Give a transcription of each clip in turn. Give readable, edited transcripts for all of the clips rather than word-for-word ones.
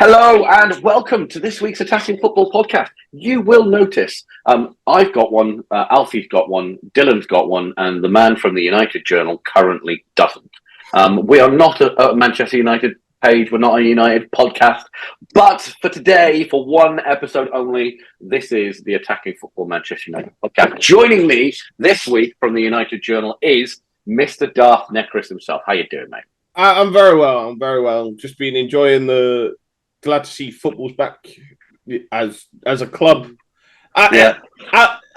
Hello and welcome to this week's Attacking Football podcast. You will notice I've got one, Alfie's got one, Dylan's got one, and the man from the TheUtdJournal currently doesn't. We are not a Manchester United page, we're not a United podcast, but for today, for one episode only, this is the Attacking Football Manchester United podcast. Joining me this week from the TheUtdJournal is Mr. Darth Necris himself. How you doing, mate? I'm very well. Just been enjoying glad to see football's back as a club. I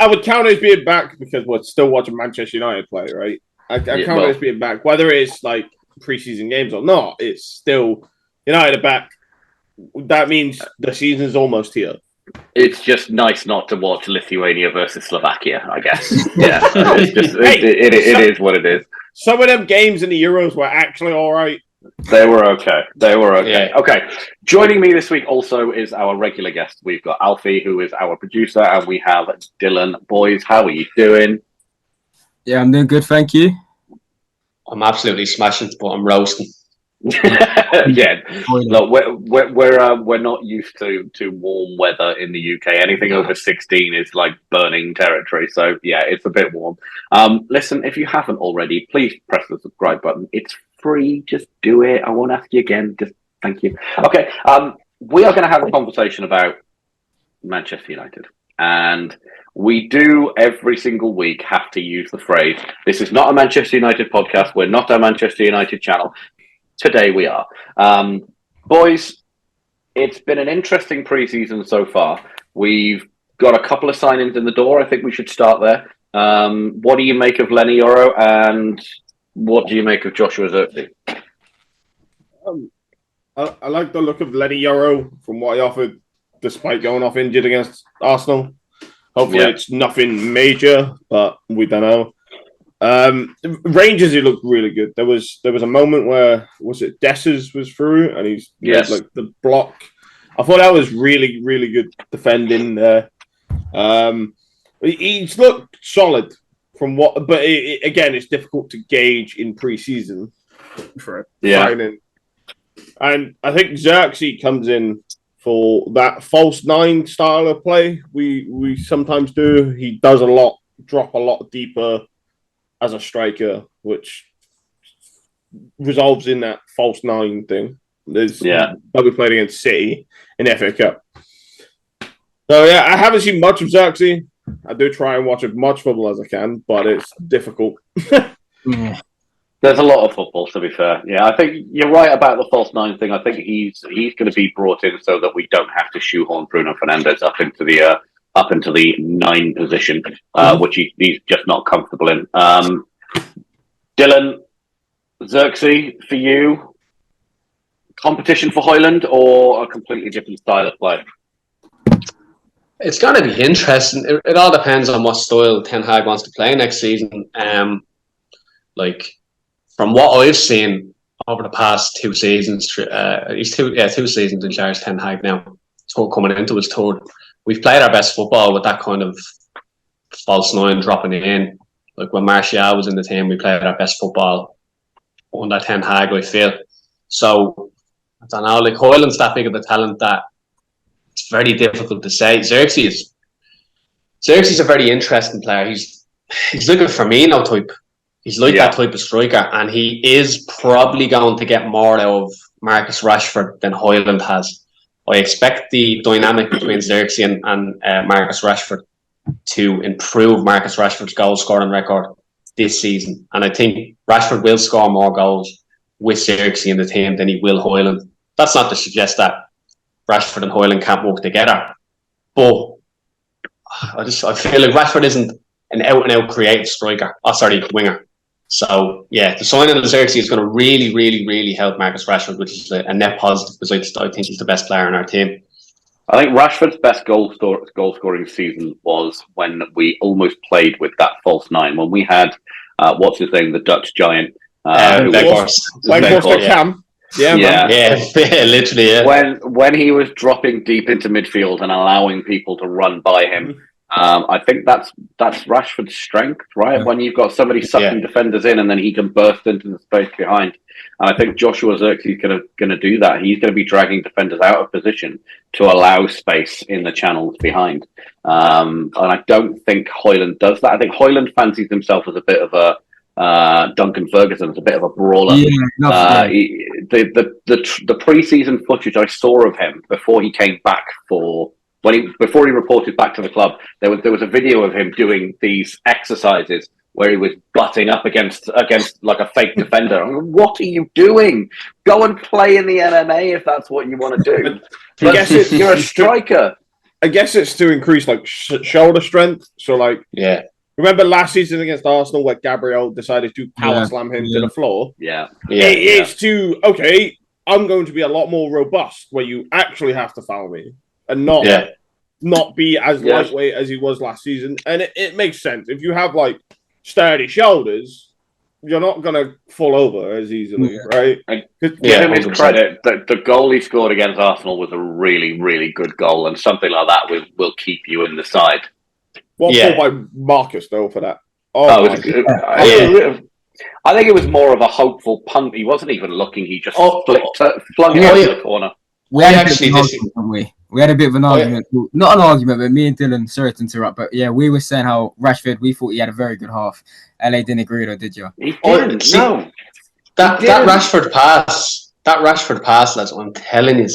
would count it as being back because we're still watching Manchester United play, right? I count it as being back, whether it's like preseason games or not. It's still United are back. That means the season's almost here. It's just nice not to watch Lithuania versus Slovakia, I guess. Yeah, it is what it is. Some of them games in the Euros were actually all right. They were okay. Yeah. Okay. Joining me this week also is our regular guest. We've got Alfie, who is our producer, and we have Dylan. Boys, how are you doing? Yeah, I'm doing good, thank you. I'm absolutely smashing, but I'm roasting. Yeah, look, we're not used to warm weather in the UK. Anything over 16 is like burning territory. So yeah, it's a bit warm. Listen, if you haven't already, please press the subscribe button. It's free. Just do it. I won't ask you again. Just thank you. Okay. We are going to have a conversation about Manchester United, and we do every single week have to use the phrase, "This is not a Manchester United podcast. We're not a Manchester United channel." Today we are. Boys, it's been an interesting preseason so far. We've got a couple of signings in the door. I think we should start there. What do you make of Lenny Euro, and what do you make of Joshua Zirkzee? I like the look of Lenny Euro from what he offered, despite going off injured against Arsenal. Hopefully it's nothing major, but we don't know. Rangers, he looked really good. There was a moment where Dessers was through and he's like the block. I thought that was really, really good defending there. He's looked solid from what, but again, it's difficult to gauge in pre-season for signing. And I think Zirkzee comes in for that false nine style of play we sometimes do. He does drop a lot deeper as a striker, which resolves in that false nine thing. That we played against City in FA Cup. So yeah, I haven't seen much of Zirkzee. I do try and watch as much football as I can, but it's difficult. There's a lot of football, to be fair. Yeah, I think you're right about the false nine thing. I think he's going to be brought in so that we don't have to shoehorn Bruno Fernandes up into the 9 position, which he's just not comfortable in. Dylan, Zirkzee, for you, competition for Højlund or a completely different style of play? It's going to be interesting. It all depends on what style Ten Hag wants to play next season. From what I've seen over the past 2 seasons, he's 2 seasons in charge, Ten Hag now, coming into his tour. We've played our best football with that kind of false nine dropping in. Like when Martial was in the team, we played our best football under Ten Hag, I feel. So, I don't know, like Højlund's that big of a talent that it's very difficult to say. Zirkzee's a very interesting player. He's like a Firmino type. He's like that type of striker, and he is probably going to get more out of Marcus Rashford than Højlund has. I expect the dynamic between Zirkzee and Marcus Rashford to improve Marcus Rashford's goal scoring record this season. And I think Rashford will score more goals with Zirkzee in the team than he will Højlund. That's not to suggest that Rashford and Højlund can't work together. But I feel like Rashford isn't an out-and-out creative winger. So, yeah, the signing of Zirkzee is going to really, really, really help Marcus Rashford, which is a net positive because I think he's the best player in our team. I think Rashford's best goal scoring season was when we almost played with that false 9, when we had, what's his name, the Dutch giant. Cam. Yeah, literally, yeah. When he was dropping deep into midfield and allowing people to run by him. I think that's Rashford's strength, right? Yeah. When you've got somebody sucking defenders in, and then he can burst into the space behind. And I think Joshua Zirkzee is going to do that. He's going to be dragging defenders out of position to allow space in the channels behind. And I don't think Højlund does that. I think Højlund fancies himself as a bit of a Duncan Ferguson, as a bit of a brawler. The pre-season footage I saw of him before he came back before he reported back to the club, there was a video of him doing these exercises where he was butting up against like a fake defender. What are you doing? Go and play in the MMA if that's what you want to do. I guess you're a striker. I guess it's to increase like shoulder strength. So like, remember last season against Arsenal where Gabriel decided to power slam him to the floor? It's to I'm going to be a lot more robust where you actually have to foul me. And not be as lightweight as he was last season. And it makes sense. If you have like sturdy shoulders, you're not going to fall over as easily, right? Give him his credit. The goal he scored against Arsenal was a really, really good goal, and something like that will keep you in the side. What goal by Marcus, though, for that? I think it was more of a hopeful punt. He wasn't even looking. He just flung it into the corner. We had a bit of an argument. Not an argument, but me and Dylan, sorry to interrupt, but we were saying how Rashford, we thought he had a very good half. LA didn't agree, though, did you? He didn't, no. That Rashford pass, lads, I'm telling you,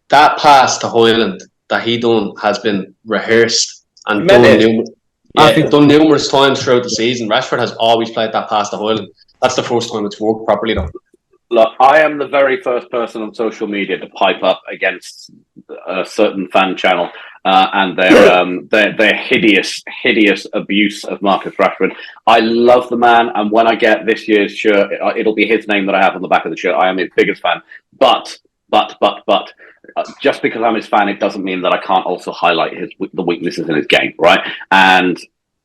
that pass to Højlund that he done has been rehearsed and done numerous times throughout the season. Rashford has always played that pass to Højlund. That's the first time it's worked properly, though. Look, I am the very first person on social media to pipe up against a certain fan channel and their hideous abuse of Marcus Rashford. I love the man, and when I get this year's shirt, it'll be his name that I have on the back of the shirt. I am his biggest fan. But just because I'm his fan, it doesn't mean that I can't also highlight the weaknesses in his game, right? And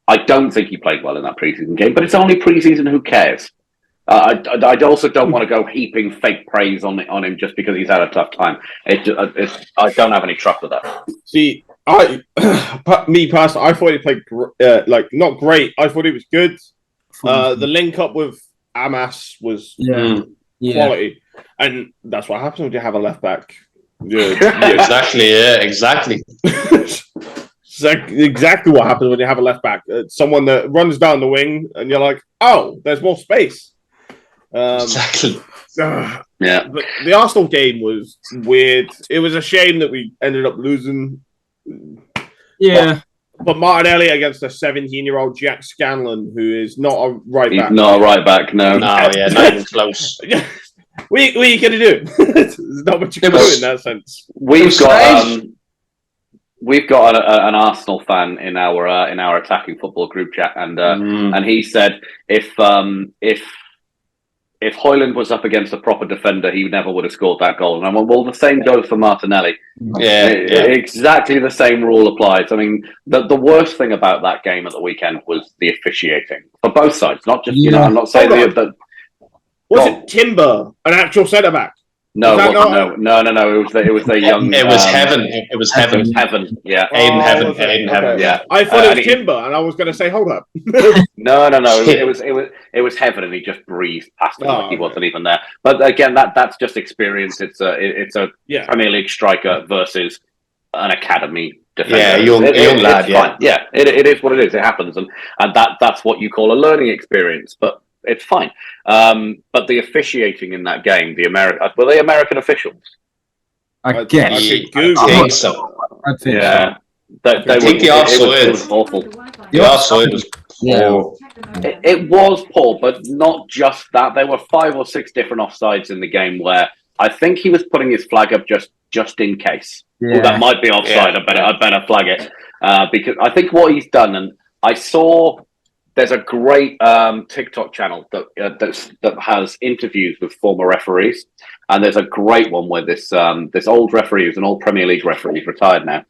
I don't think he played well in that preseason game, but it's only preseason. Who cares? I also don't want to go heaping fake praise on him just because he's had a tough time. I don't have any trust with that. See, me personally, I thought he played not great. I thought he was good. The link up with Amas was quality, and that's what happens when you have a left back. Exactly. Exactly what happens when you have a left back. Someone that runs down the wing, and you're like, oh, there's more space. Exactly. But the Arsenal game was weird. It was a shame that we ended up losing. Yeah. But Martinelli against a 17-year-old Jack Scanlon, who is not a right back. He's not a right back, no. Not even close. What are you going to do? There's not much you can do in that sense. We've got an Arsenal fan in our attacking football group chat, and he said if Højlund was up against a proper defender, he never would have scored that goal. And I went, well, the same goes for Martinelli. Exactly the same rule applies. I mean, the worst thing about that game at the weekend was the officiating for both sides, not just I'm not saying was it Timber, an actual centre back? No. It was the young. It was Heaven. It was Heaven. Heaven. Yeah. Aiden Heaven. Yeah. I thought it was Timber, and I was going to say, hold up. No. It was Heaven, and he just breezed past him like he wasn't even there. But again, that's just experience. It's a Premier League striker versus an academy defender. Yeah, young lad. Fine. Yeah, it is what it is. It happens, and that's what you call a learning experience. But it's fine. But the officiating in that game, were they American officials? I guess. I think so. I think so. I think the offside was awful. The offside was poor. It was poor, but not just that. There were 5 or 6 different offsides in the game where I think he was putting his flag up just in case. Yeah. That might be offside. I better flag it because I think what he's done, and I saw. There's a great TikTok channel that has interviews with former referees, and there's a great one where this old referee, who's an old Premier League referee, he's retired now,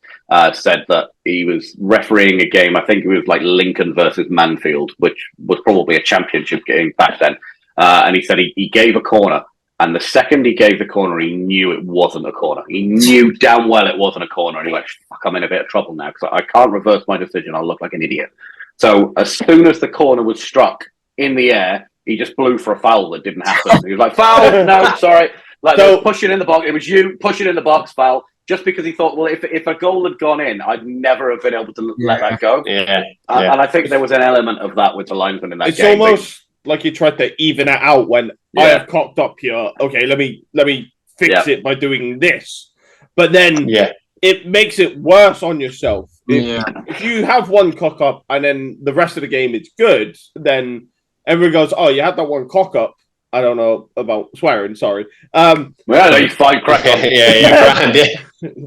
said that he was refereeing a game. I think it was like Lincoln versus Manfield, which was probably a championship game back then. And he said he gave a corner, And the second he gave the corner, he knew it wasn't a corner. He knew damn well it wasn't a corner. And he went, fuck, I'm in a bit of trouble now because I can't reverse my decision. I'll look like an idiot. So as soon as the corner was struck in the air, he just blew for a foul that didn't happen. He was like, foul, no, sorry. Like, so, pushing in the box. It was you pushing in the box, foul. Just because he thought, well, if a goal had gone in, I'd never have been able to let that go. Yeah. And I think there was an element of that with the linesman in that it's game. It's almost like you tried to even it out when I have cocked up here. Okay, let me fix it by doing this. But then it makes it worse on yourself. If you have one cock up and then the rest of the game is good, then everyone goes, oh, you had that one cock up. I don't know about swearing, sorry. Well, no, you fine, crack on.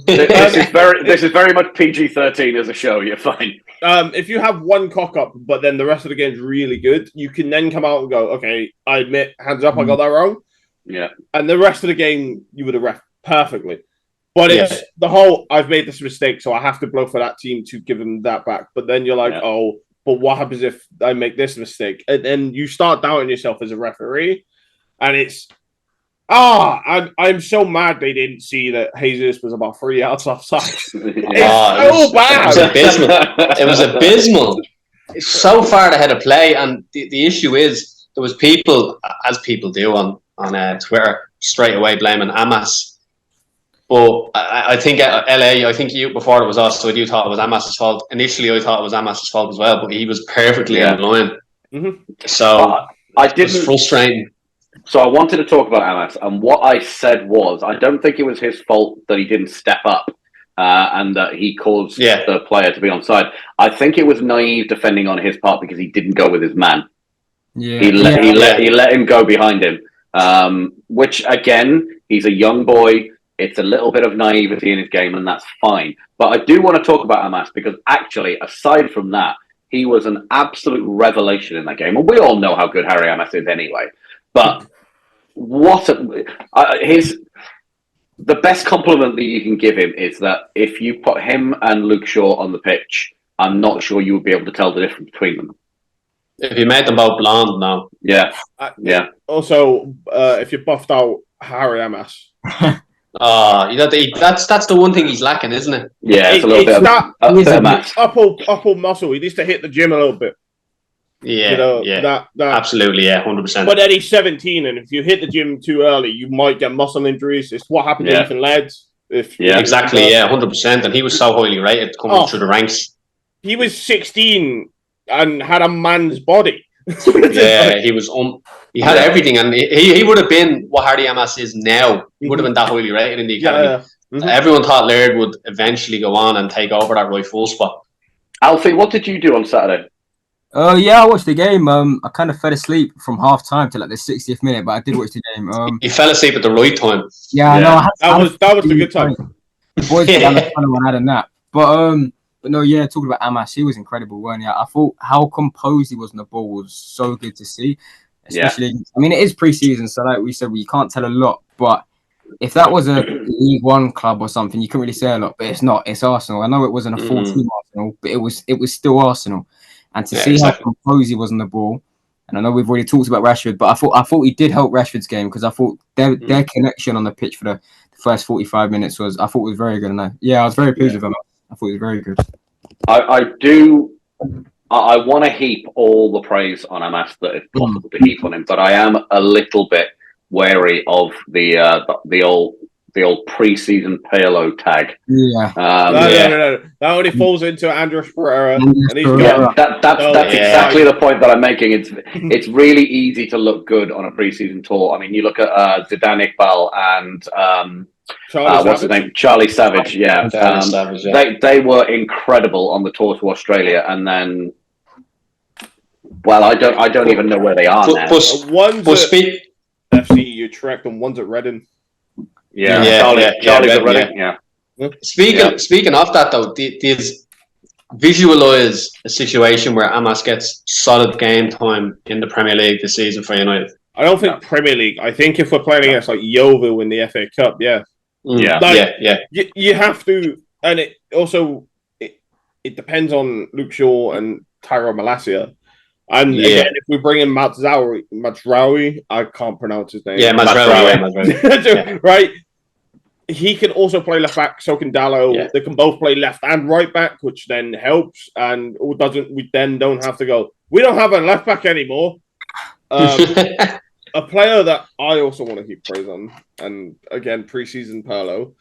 This is very much PG-13 as a show. You're fine. If you have one cock up, but then the rest of the game's really good, you can then come out and go, okay, I admit, hands up, I got that wrong. Yeah. And the rest of the game, you would have ref perfectly. But it's the whole, I've made this mistake, so I have to blow for that team to give them that back. But then you're like, oh, but what happens if I make this mistake? And then you start doubting yourself as a referee. And it's, I'm so mad they didn't see that Jesus was about 3 yards offside. It's so bad. It was abysmal. It's so far ahead of play. And the issue is, there was people, as people do on Twitter, straight away blaming Amas. But I think LA, I think you, before it was us, so you thought it was Amas's fault. Initially, I thought it was Amas's fault as well, but he was perfectly in line. Mm-hmm. So it was frustrating. So I wanted to talk about Amas, and what I said was, I don't think it was his fault that he didn't step up and that he caused the player to be onside. I think it was naive defending on his part because he didn't go with his man. Yeah. He let him go behind him, which again, he's a young boy. It's a little bit of naivety in his game, and that's fine. But I do want to talk about Amas because actually, aside from that, he was an absolute revelation in that game. And we all know how good Harry Amas is anyway. But the best compliment that you can give him is that if you put him and Luke Shaw on the pitch, I'm not sure you would be able to tell the difference between them. If you made them both blonde now. Yeah. Also, if you buffed out Harry Amas. That's the one thing he's lacking, isn't it? Yeah, it's a little bit of upper muscle. He needs to hit the gym a little bit. Yeah, absolutely, 100%. But then he's 17, and if you hit the gym too early, you might get muscle injuries. It's what happened to Ethan Laird. Exactly, 100%. And he was so highly rated coming through the ranks. He was 16 and had a man's body. He was. He had everything, and he would have been what Hardy Amas is now. He would have been that highly rated in the academy. Everyone thought Laird would eventually go on and take over that right full spot. Alfie, what did you do on Saturday? I watched the game. I kind of fell asleep from half time to like the 60th minute, but I did watch the game. You fell asleep at the right time. Yeah, I know. That was a good time. The boys said I was one had a nap, but no, talking about Amas, he was incredible, weren't he? I thought how composed he was on the ball was so good to see. Especially, I mean, it is pre-season, so like we said, we can't tell a lot. But if that was a League One club or something, you couldn't really say a lot. But it's not. It's Arsenal. I know it wasn't a 14 Arsenal, but it was still Arsenal. And to see how composed he was on the ball, and I know we've already talked about Rashford, but I thought he did help Rashford's game because I thought their connection on the pitch for the first 45 minutes was very good. And I was very pleased with him. I thought he was very good. I want to heap all the praise on Amas that it's possible to heap on him, but I am a little bit wary of the old pre-season payload tag. No. That only falls into Andres Pereira. That's exactly the point that I'm making. It's really easy to look good on a pre-season tour. I mean, you look at Zidane Iqbal and what's his name? Charlie Savage. They were incredible on the tour to Australia, and then, well, I don't even know where they are now. One's at FC Utrecht and one's at Reading. Charlie's at Reading. Speaking of that, though, visualize a situation where Amas gets solid game time in the Premier League this season for United. I don't think Premier League. I think if we're playing against like Yeovil in the FA Cup, you have to, and it also it depends on Luke Shaw and Tyrone Malacia. And again, if we bring in Mazraoui, I can't pronounce his name. Yeah, Mazraoui. Right? He can also play left back, so can Dallo. Yeah. They can both play left and right back, which then helps. And we then don't have to go, we don't have a left back anymore. A player that I also want to keep praise on, and again, preseason Perlo,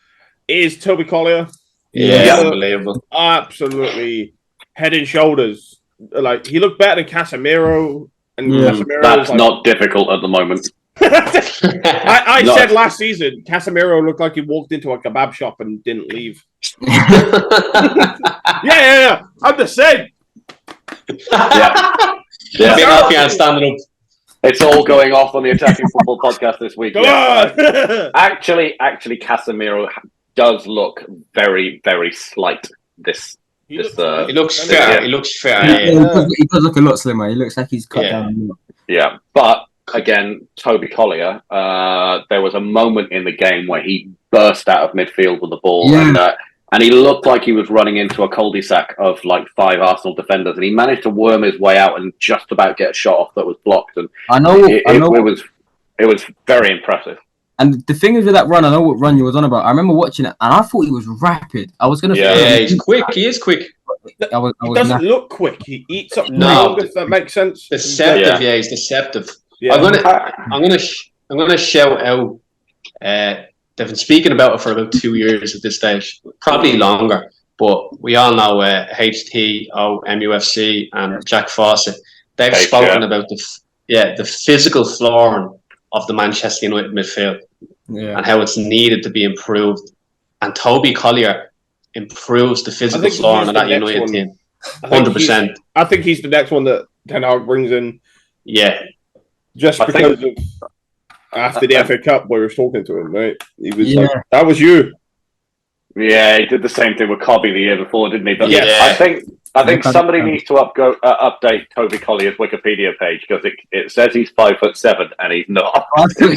is Toby Collier. Yeah, unbelievable. Absolutely head and shoulders. Like, he looked better than Casemiro. And Casemiro that's not difficult at the moment. I said last season, Casemiro looked like he walked into a kebab shop and didn't leave. Yeah. I'm the same. Yeah. Standing up. It's all going off on the Attacking Football podcast this week. Come on! Actually, Casemiro does look very, very slight. He looks fair. He looks fair. He does look a lot slimmer. He looks like he's cut down a lot. Yeah, but again, Toby Collier, there was a moment in the game where he burst out of midfield with the ball, and he looked like he was running into a cul-de-sac of like 5 Arsenal defenders, and he managed to worm his way out and just about get a shot off that was blocked. And it was very impressive. And the thing is with that run, I know what run you was on about. I remember watching it, and I thought he was rapid. I was going to say... Yeah, he's quick. He is quick. He doesn't look quick. He eats up ground, if that makes sense. Deceptive, he's deceptive. Yeah. I'm gonna shout out. They've been speaking about it for about 2 years at this stage, probably longer. But we all know HTO, MUFC, and Jack Fawcett. They've spoken about the physical flooring of the Manchester United midfield and how it's needed to be improved. And Toby Collier improves the physical flooring of that United team. 100%. I think he's the next one that Ten Hag brings in. Yeah. Just because of after the FA Cup, we were talking to him, right? He was like, "That was you." Yeah, he did the same thing with Cobby the year before, didn't he? But I think somebody needs to update Toby Collier's Wikipedia page because it says he's 5'7" and he's not. He's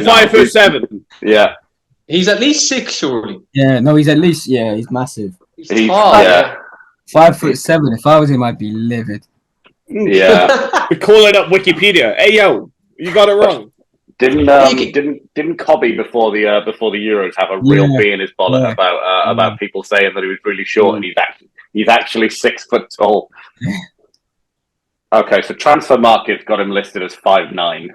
5'7". Yeah, he's at least 6, surely. Yeah, no, he's at least he's massive. He's tall. Yeah, 5'7". If I was him, I'd be livid. Yeah, we call it up Wikipedia. Hey yo, you got it wrong. Didn't Cobby before the Euros have a real bee in his bonnet about people saying that he was really short and he's actually 6 foot tall. Okay, so Transfer Market's got him listed as 5'9".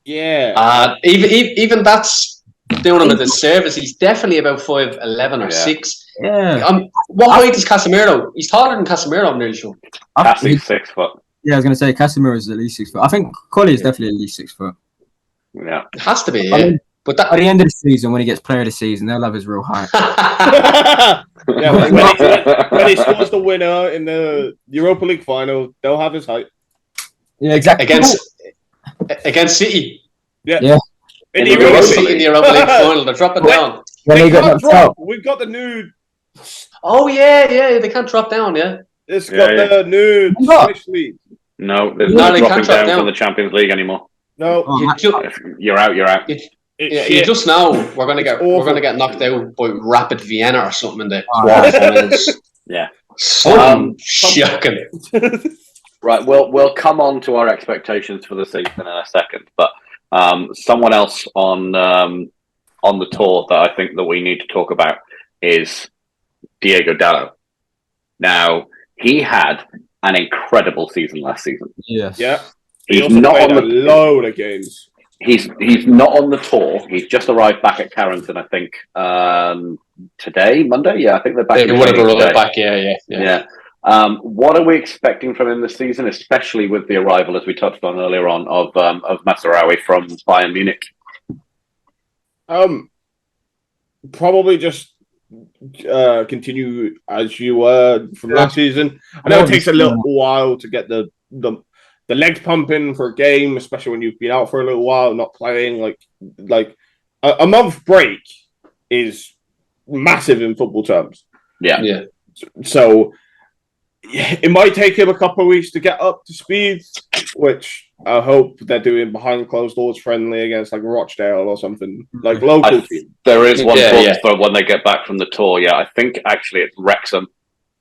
Yeah. Even that's doing him a disservice. He's definitely about 5'11" or 6. Yeah. What height is Casemiro? He's taller than Casemiro, I'm nearly sure. Cassie's 6 foot. Yeah, I was going to say Casemiro is at least 6 foot. I think Collier is definitely at least 6 foot. Yeah, it has to be. Yeah. I mean, but at the end of the season, when he gets Player of the Season, they'll have his real height. When he scores the winner in the Europa League final, they'll have his height. Yeah, exactly. Against City. Yeah. In the Europa League final, they're dropping down. They can't drop. We've got the new. Oh yeah, they can't drop down. Yeah, it's got the new Spanish league. No, there's no dropping down from the Champions League anymore. No, you're out. You just know we're gonna get knocked out by Rapid Vienna or something in the quarterfinals. Yeah, shocking. Right, we'll come on to our expectations for the season in a second, but someone else on the tour that I think that we need to talk about is Diego Dallo. Now, he had an incredible season last season. Yes. Yeah. He's not on the load of games. He's not on the tour. He's just arrived back at Carrington, I think, today, Monday. Yeah, I think they're back. They would have arrived back. Yeah. What are we expecting from him this season, especially with the arrival, as we touched on earlier on, of Mazraoui from Bayern Munich? Probably just continue as you were from last season. I know it takes a little while to get the legs pumping for a game, especially when you've been out for a little while, not playing. Like a month break is massive in football terms. Yeah. So it might take him a couple of weeks to get up to speed, which I hope they're doing behind closed doors friendly against like Rochdale or something, like local team. There is one talk for when they get back from the tour. Yeah, I think actually it's Wrexham.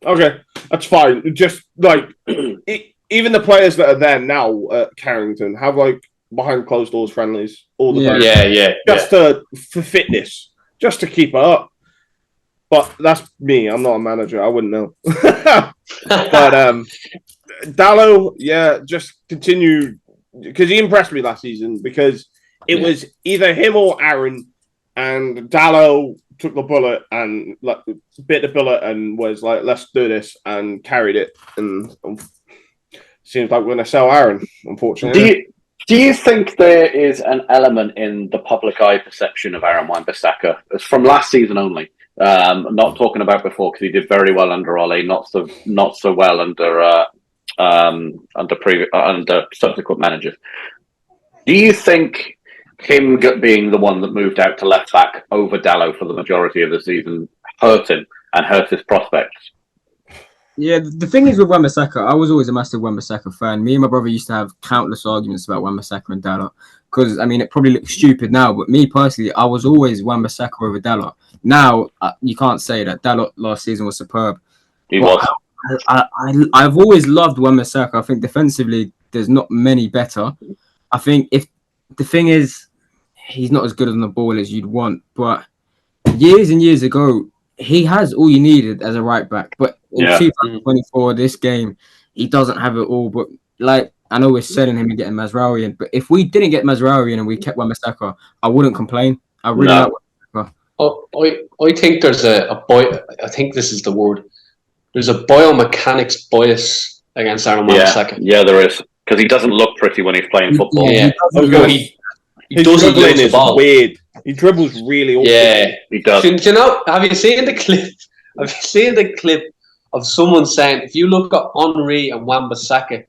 Okay, that's fine. Just like it even the players that are there now at Carrington have like behind closed doors friendlies all the time. Just for fitness, just to keep it up. But that's me. I'm not a manager. I wouldn't know. But Dallo, just continue because he impressed me last season because it was either him or Aaron, and Dallo took the bullet and bit the bullet and was like, "Let's do this," and carried it. And seems like we're going to sell Aaron, unfortunately. Do you think there is an element in the public eye perception of Aaron Wan-Bissaka? It's from last season only. Not talking about before because he did very well under Ole, not so well under subsequent managers. Do you think him being the one that moved out to left back over Dallo for the majority of the season hurt him and hurt his prospects? Yeah, the thing is with Wan-Bissaka, I was always a massive Wan-Bissaka fan. Me and my brother used to have countless arguments about Wan-Bissaka and Dalot because, I mean, it probably looks stupid now, but me personally, I was always Wan-Bissaka over Dalot. Now, you can't say that. Dalot last season was superb. He was. I've always loved Wan-Bissaka. I think defensively, there's not many better. I think if the thing is, he's not as good on the ball as you'd want, but years and years ago, he has all you needed as a right back. But in 2024, this game, he doesn't have it all. But like, I know we're selling him and getting Mazraoui in, but if we didn't get Mazraoui in and we kept Wan-Bissaka, I wouldn't complain. I really like Wan-Bissaka. I think there's I think this is the word. There's a biomechanics bias against Aaron Wan-Bissaka. Yeah, there is. Because he doesn't look pretty when he's playing football. Yeah. His dribbling is weird. He dribbles really awkward. Yeah, he does. Do you know, have you seen the clip? Have you seen the clip of someone saying, if you look at Henry and Wan-Bissaka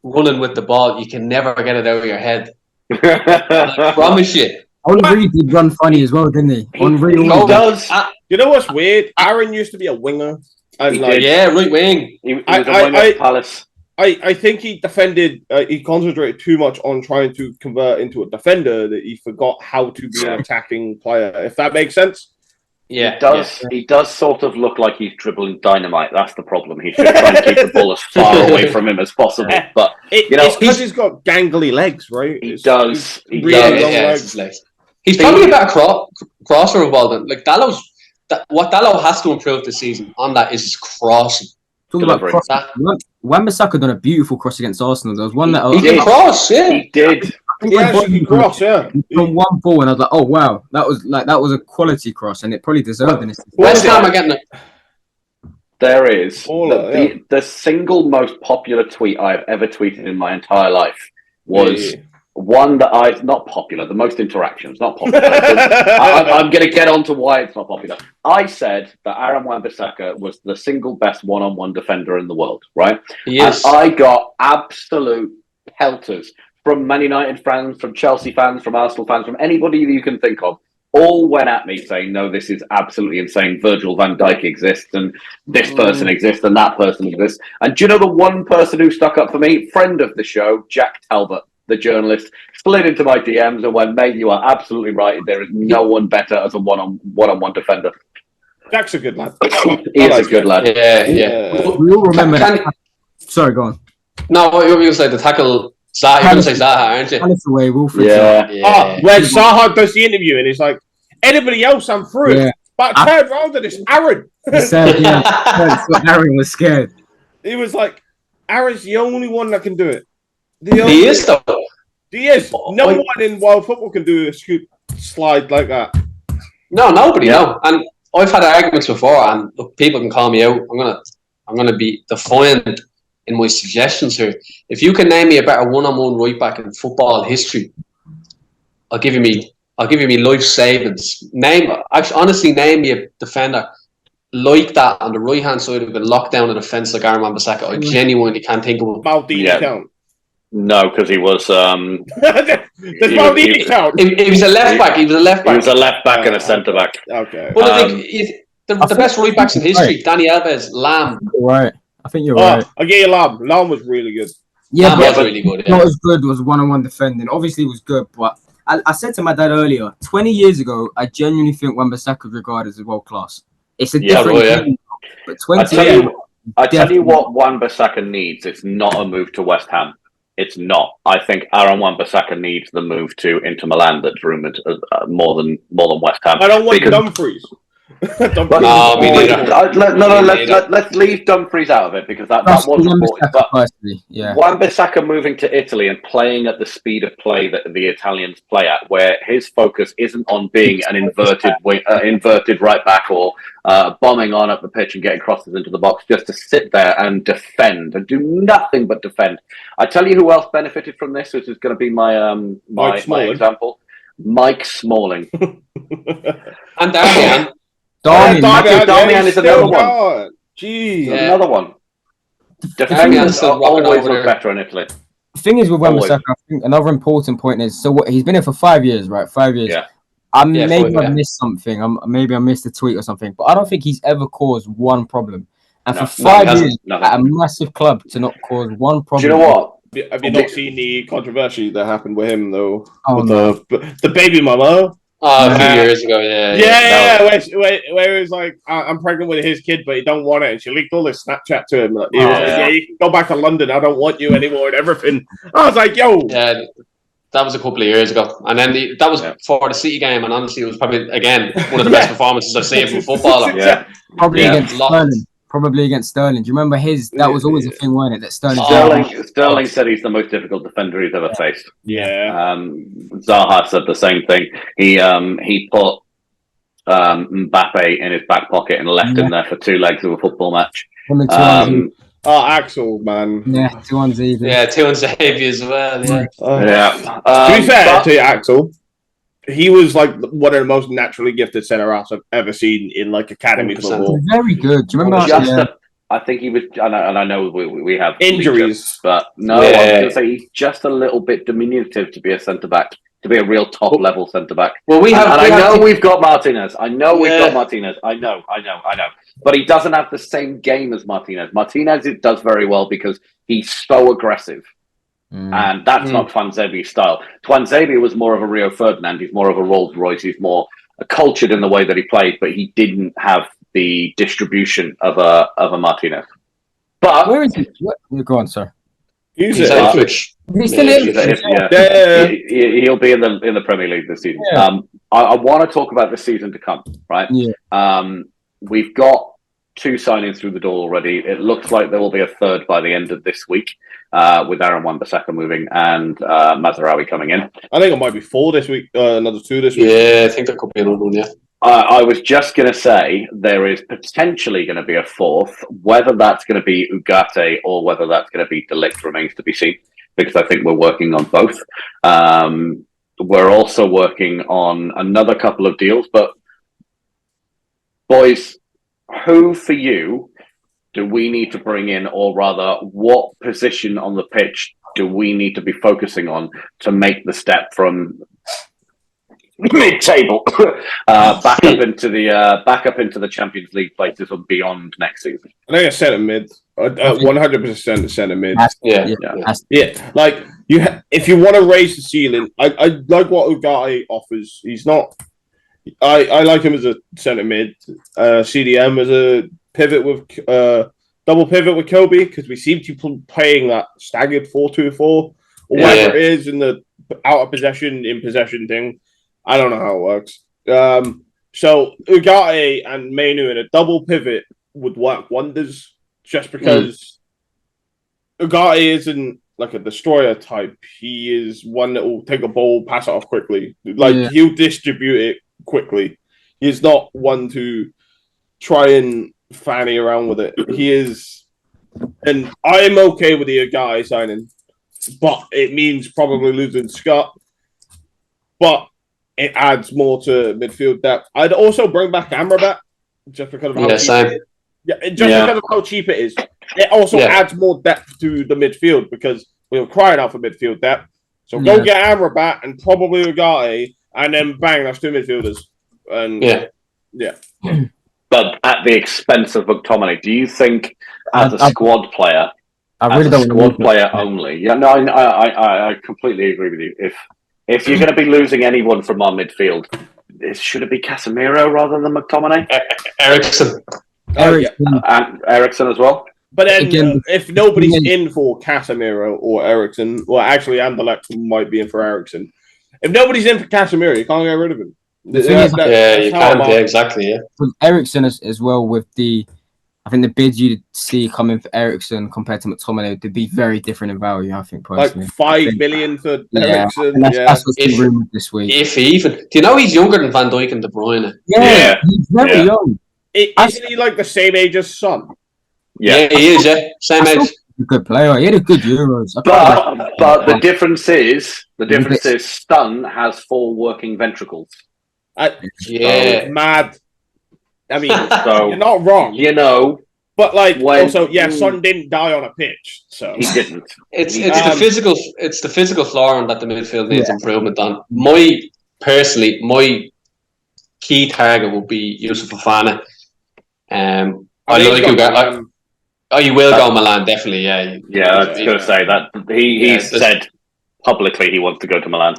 running with the ball, you can never get it out of your head. I promise you. Henry did run funny as well, didn't he? Henry does. You know what's weird? Aaron used to be a winger. And right wing. He was a winger at Palace. I think he defended. He concentrated too much on trying to convert into a defender that he forgot how to be an attacking player. If that makes sense. Yeah, He does sort of look like he's dribbling dynamite. That's the problem. He should try and keep the ball as far away from him as possible. But it's because he's got gangly legs, right? He does. He really long legs. He's probably a better crosser of all them. Like what Dallo has to improve this season on that is his crossing. Wan-Bissaka done a beautiful cross against Arsenal. There was one that he can cross, He did. He can cross, From one ball, and I was like, "Oh wow, that was a quality cross, and it probably deserved it." West Ham are getting it. There is the single most popular tweet I've ever tweeted in my entire life was one that not popular. The most interactions, not popular. I'm going to get on to why it's not popular. I said that Aaron Wan-Bissaka was the single best one-on-one defender in the world, right? Yes. And I got absolute pelters from Man United fans, from Chelsea fans, from Arsenal fans, from anybody that you can think of. All went at me saying, no, this is absolutely insane. Virgil van Dijk exists, and this person exists, and that person exists. And do you know the one person who stuck up for me? Friend of the show, Jack Talbot, the journalist, slid into my DMs and went, mate, you are absolutely right. There is no one better as a one-on-one defender. Jack's a good lad. He is a good lad. Yeah. We all remember that. Sorry, go on. No, what you were going to say, the tackle... Zaha, you're going to say Zaha, aren't you? Away, when Zaha does the interview and he's like, anybody else, I'm through. Yeah. But I turned around and it's Aaron. He said, Aaron was scared. He was like, Aaron's the only one that can do it. He is, though. He is. No one in world football can do a scoop slide like that. No, nobody, no. And I've had arguments before, and look, people can call me out. I'm gonna be defiant in my suggestions here. If you can name me a better one-on-one right back in football history, I'll give you me life savings. Honestly, name me a defender like that on the right hand side of a lockdown and defence like Aaron Wan-Bissaka. I genuinely can't think of one. Maldini count. No, because he was. Does Maldini count? He was a left back. He was a left back. He was a left back and a centre back. Okay. Well, I think the best right backs in history: Dani Alves, Lam. Right. I think you're right. I get you, Lam. Lam was really good. Yeah, but really good. Not as good was one-on-one defending. Obviously, it was good, but I said to my dad earlier, 20 years ago, I genuinely think Wan-Bissaka was regarded as world class. It's a different game, but 20 years. I tell you what Wan-Bissaka needs. It's not a move to West Ham. It's not. I think Aaron Wan-Bissaka needs the move to Inter Milan that's rumoured more than West Ham. I don't want Dumfries. Let's leave Dumfries out of it because that was reported. But Wan-Bissaka moving to Italy and playing at the speed of play that the Italians play at, where his focus isn't on being an inverted right back or bombing on up the pitch and getting crosses into the box, just to sit there and defend and do nothing but defend. I tell you who else benefited from this, which is going to be my example. Mike Smalling. And Darmian. Darmian is another one. Jeez. Another one. Defenders always look better in Italy. The thing is with Wan-Bissaka, I think another important point is, he's been here for 5 years, right? 5 years. Yeah. I missed something. Maybe I missed a tweet or something, but I don't think he's ever caused one problem. And for 5 years, at a massive club, to not cause one problem. Do you know what? Have you not seen the controversy that happened with him, though? The baby mama? A few years ago, where it was like, I'm pregnant with his kid, but he don't want it. And she leaked all this Snapchat to him. He was like, you can go back to London. I don't want you anymore and everything. I was like, yo. Yeah, that was a couple of years ago. And then that was for the City game. And honestly, it was probably, again, one of the best performances I've seen from a footballer. Probably against Sterling. Do you remember that was always a thing, wasn't it? That Sterling said he's the most difficult defender he's ever faced. Yeah. Zaha said the same thing. He put Mbappe in his back pocket and left him there for 2 legs of a football match. Axel, man. Yeah, 2-1 Xavier. Yeah, 2-1 Xavier as well. Yeah. To be fair to Axel, he was like one of the most naturally gifted centre halves I've ever seen in like academy 100%. football. Very good. Do you remember? I think he was, and I know we have injuries, but no, I was going to say he's just a little bit diminutive to be a centre back, to be a real top level centre back. Well, we've got Martinez. I know we've got Martinez. I know. But he doesn't have the same game as Martinez. Martinez does very well because he's so aggressive. And that's not Tuanzebe's style. Tuanzebe was more of a Rio Ferdinand. He's more of a Rolls Royce. He's more cultured in the way that he played, but he didn't have the distribution of a Martinez. But where is he? Go on, sir. He's at Ipswich. He's still He'll be in the Premier League this season. Yeah. I want to talk about the season to come, right? Yeah. We've got 2 signings through the door already. It looks like there will be a third by the end of this week, with Aaron Wan-Bissaka moving and Mazraoui coming in. I think it might be 4 this week, another 2 this week. Yeah, I think there could be another one, yeah. I was just going to say there is potentially going to be a 4th. Whether that's going to be Ugarte or whether that's going to be De Ligt remains to be seen, because I think we're working on both. We're also working on another couple of deals, but boys, who for you do we need to bring in, or rather, what position on the pitch do we need to be focusing on to make the step from mid-table back up into the Champions League places and beyond next season? I think I centre mid. 100% centre mid. Yeah. Like if you want to raise the ceiling, I like what Ugarte offers. He's not. I like him as a centre mid, CDM as a pivot with double pivot with Kobe, because we seem to be playing that staggered 4-2-4 or whatever it is in the out of possession in possession thing. I don't know how it works. So Ugarte and Mainu in a double pivot would work wonders, just because Ugarte isn't like a destroyer type. He is one that will take a ball, pass it off quickly. He'll distribute it quickly. He's not one to try and fanny around with it. He is, and I'm okay with the Ugarte signing, but it means probably losing Scott. But it adds more to midfield depth. I'd also bring back Amrabat just because of how cheap because of how cheap it is. It also adds more depth to the midfield because we were crying out for midfield depth. So go get Amrabat and probably Ugarte, and then bang, that's 2 midfielders. And But at the expense of McTominay, do you think as a squad player, only? Yeah, no, I completely agree with you. If you're going to be losing anyone from our midfield, should it be Casemiro rather than McTominay? Eriksen. And Eriksen as well. But then, again, if nobody's in for Casemiro or Eriksen, well, actually, Anderlecht might be in for Eriksen. If nobody's in for Casemiro, you can't get rid of him. You can't. Yeah, exactly. Yeah. With Eriksen as well, with I think the bids you'd see coming for Eriksen compared to McTominay would be very different in value. I think personally, like 5 million for Eriksen. That's what's been rumored this week. If he even, do you know he's younger than Van Dijk and De Bruyne? Yeah, he's very young. Isn't he like the same age as Son? Yeah, he is. Yeah, same age. A good player. He had a good Euros. But the difference is Stun has 4 working ventricles. Mad. I mean, so, you're not wrong. You know. But Son didn't die on a pitch, so he didn't. It's the physical flaw that the midfield needs improvement on. My key target will be Yusuf Fofana. You will go Milan, definitely. Yeah. Yeah, I was going to say that he said publicly he wants to go to Milan.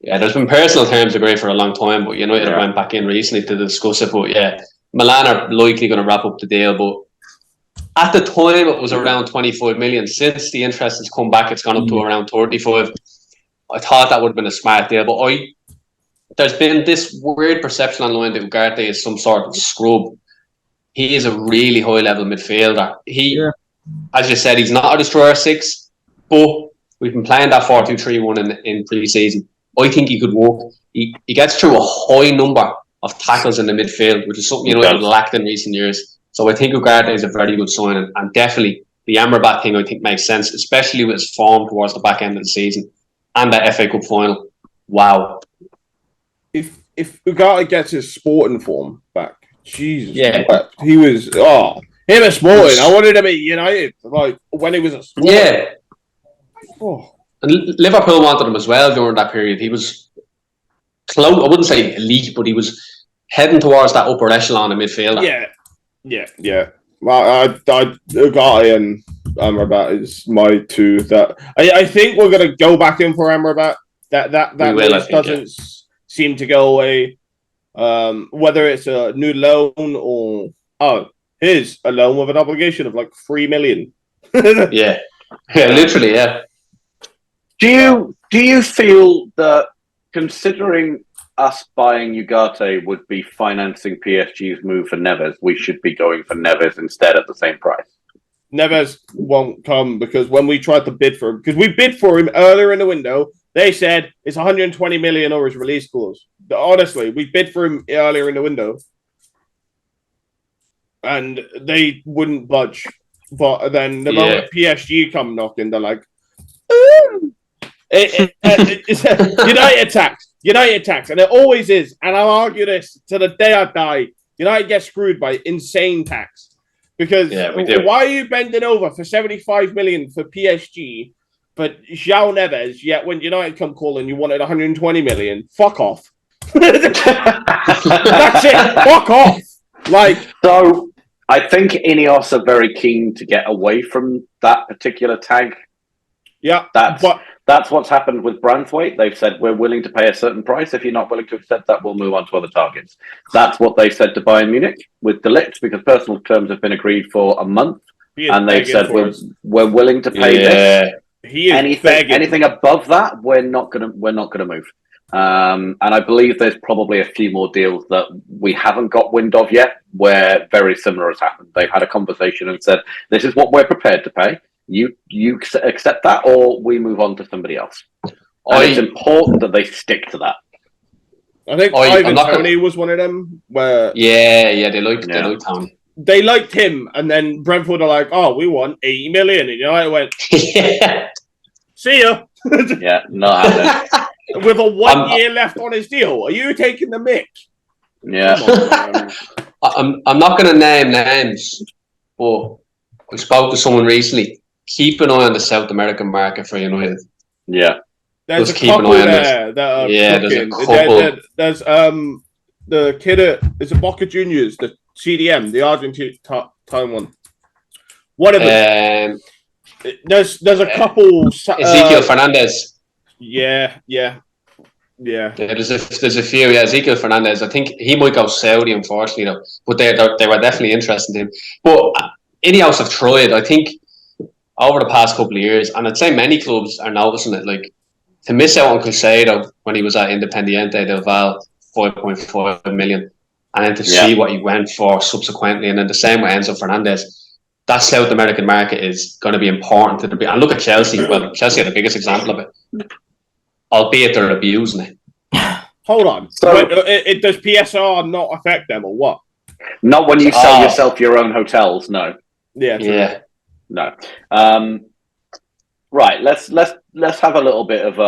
Yeah, there's been personal terms agreed for a long time, but United went back in recently to discuss it. But yeah, Milan are likely going to wrap up the deal. But at the time, it was around 25 million. Since the interest has come back, it's gone up to around 35. I thought that would have been a smart deal, but there's been this weird perception online that Ugarte is some sort of scrub. He is a really high-level midfielder. As you said, he's not a destroyer 6, but we've been playing that 4-2-3-1 in pre-season. I think he could work. He gets through a high number of tackles in the midfield, which is something United lacked in recent years. So I think Ugarte is a very good signing, and definitely the Amrabat thing I think makes sense, especially with his form towards the back end of the season and that FA Cup final. Wow. If Ugarte gets his sporting form back, Jesus, he was him at Sporting. I wanted him at United, like when he was at Sporting. Yeah. And Liverpool wanted him as well during that period. He was close. I wouldn't say elite, but he was heading towards that upper echelon of midfielder. Yeah. Well, Ugarte and Amrabat is my two. That I think we're gonna go back in for Amrabat. That doesn't seem to go away. Whether it's a new loan or here's a loan with an obligation of like 3 million. Literally. Do you feel that considering us buying Ugarte would be financing PSG's move for Neves, we should be going for Neves instead at the same price? Neves won't come because when we tried to bid for him, because we bid for him earlier in the window, they said it's 120 million or his release clause. Honestly, we bid for him earlier in the window and they wouldn't budge. But then the moment PSG come knocking, they're like, it's United tax. And it always is. And I'll argue this to the day I die. United gets screwed by insane tax. Because why are you bending over for 75 million for PSG but João Neves, yet when United come calling, you wanted 120 million. Fuck off. That's it. Fuck off. So I think INEOS are very keen to get away from that particular tag. Yeah. That's what's happened with Branthwaite. They've said, we're willing to pay a certain price. If you're not willing to accept that, we'll move on to other targets. That's what they said to Bayern Munich with De Ligt, because personal terms have been agreed for a month. And they've said, we're willing to pay this. He is anything above that, we're not gonna move. And I believe there's probably a few more deals that we haven't got wind of yet, where very similar has happened. They've had a conversation and said, "This is what we're prepared to pay. You accept that, or we move on to somebody else." It's important that they stick to that. I think Ivan Toney was one of them. Where they liked Toney. They liked him, and then Brentford are like, "Oh, we want 80 million," and United went, "See ya." Not happening. With a 1 year left on his deal, are you taking the mick? Yeah. I'm not going to name names, but I spoke to someone recently. Keep an eye on the South American market for United. Yeah. There's a couple there that are there's a couple. There's the kid it's a Boca Juniors, the CDM, the Argentine one. One of them. There's a couple. Ezekiel Fernandez. Yeah. There's a few. Yeah, Ezekiel Fernandez. I think he might go Saudi, unfortunately, though. But they were definitely interested in him. But INEOS have tried. I think over the past couple of years, and I'd say many clubs are noticing it. Like to miss out on Caicedo when he was at Independiente del Valle, 5.5 million, and then to see what he went for subsequently, and then the same with Enzo Fernandez. That South American market is going to be important to the. And look at Chelsea. Well, Chelsea are the biggest example of it, albeit they're abusing it. Hold on. So, does PSR not affect them, or what? Not when you sell yourself your own hotels. No. Yeah. True. Yeah. No. Right. Let's have a little bit of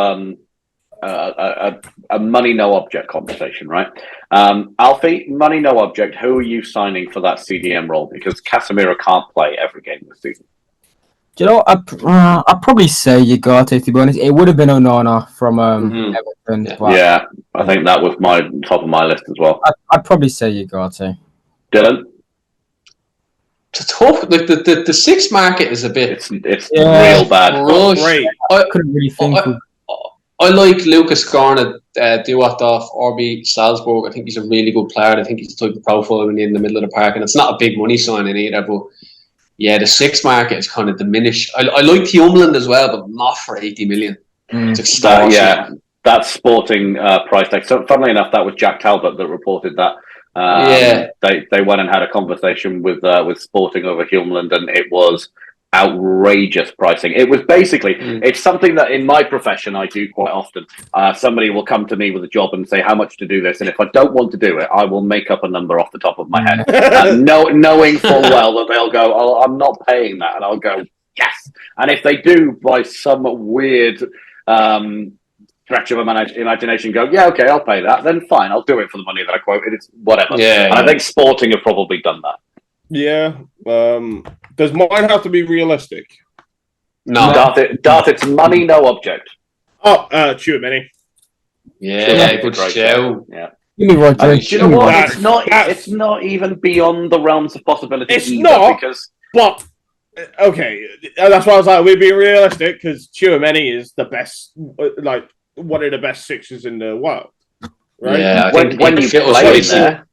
a money no object conversation, right? Alfie, money no object. Who are you signing for that CDM role? Because Casemiro can't play every game this season. Do you know? I'd probably say Ugarte, to be honest. It would have been Onana from Everton. Yeah, I think that was my top of my list as well. I'd probably say Ugarte. Dylan? It's tough. Like the sixth market is a bit. It's real bad. I couldn't really think of. I like Lucas Garnett, Duatov, RB Salzburg. I think he's a really good player. I think he's the type of profile we need in the middle of the park, and it's not a big money signing either. But yeah, the sixth market is kind of diminished. I like Hjulmand as well, but not for 80 million. It's extortion. That Sporting price tag. So, funnily enough, that was Jack Talbot that reported that. They went and had a conversation with Sporting over Hjulmand, and it was outrageous pricing. It was basically it's something that in my profession I do quite often. Somebody will come to me with a job and say how much to do this, and if I don't want to do it, I will make up a number off the top of my head, knowing full well that they'll go, "Oh, I'm not paying that," and I'll go, "Yes." And if they do, by some weird stretch of imagination, go, "Yeah, okay, I'll pay that," then fine, I'll do it for the money that I quoted. It's whatever. And I think Sporting have probably done that. Yeah. Does mine have to be realistic? No. Darth, it's money, no object. Oh, Tchouaméni. Good show. Yeah. Give me Roger. Do you know what? It's not even beyond the realms of possibility. It's not. But okay, that's why I was like, we're being realistic because Tchouaméni is the best, like one of the best sixers in the world. Right? Yeah, when you play there.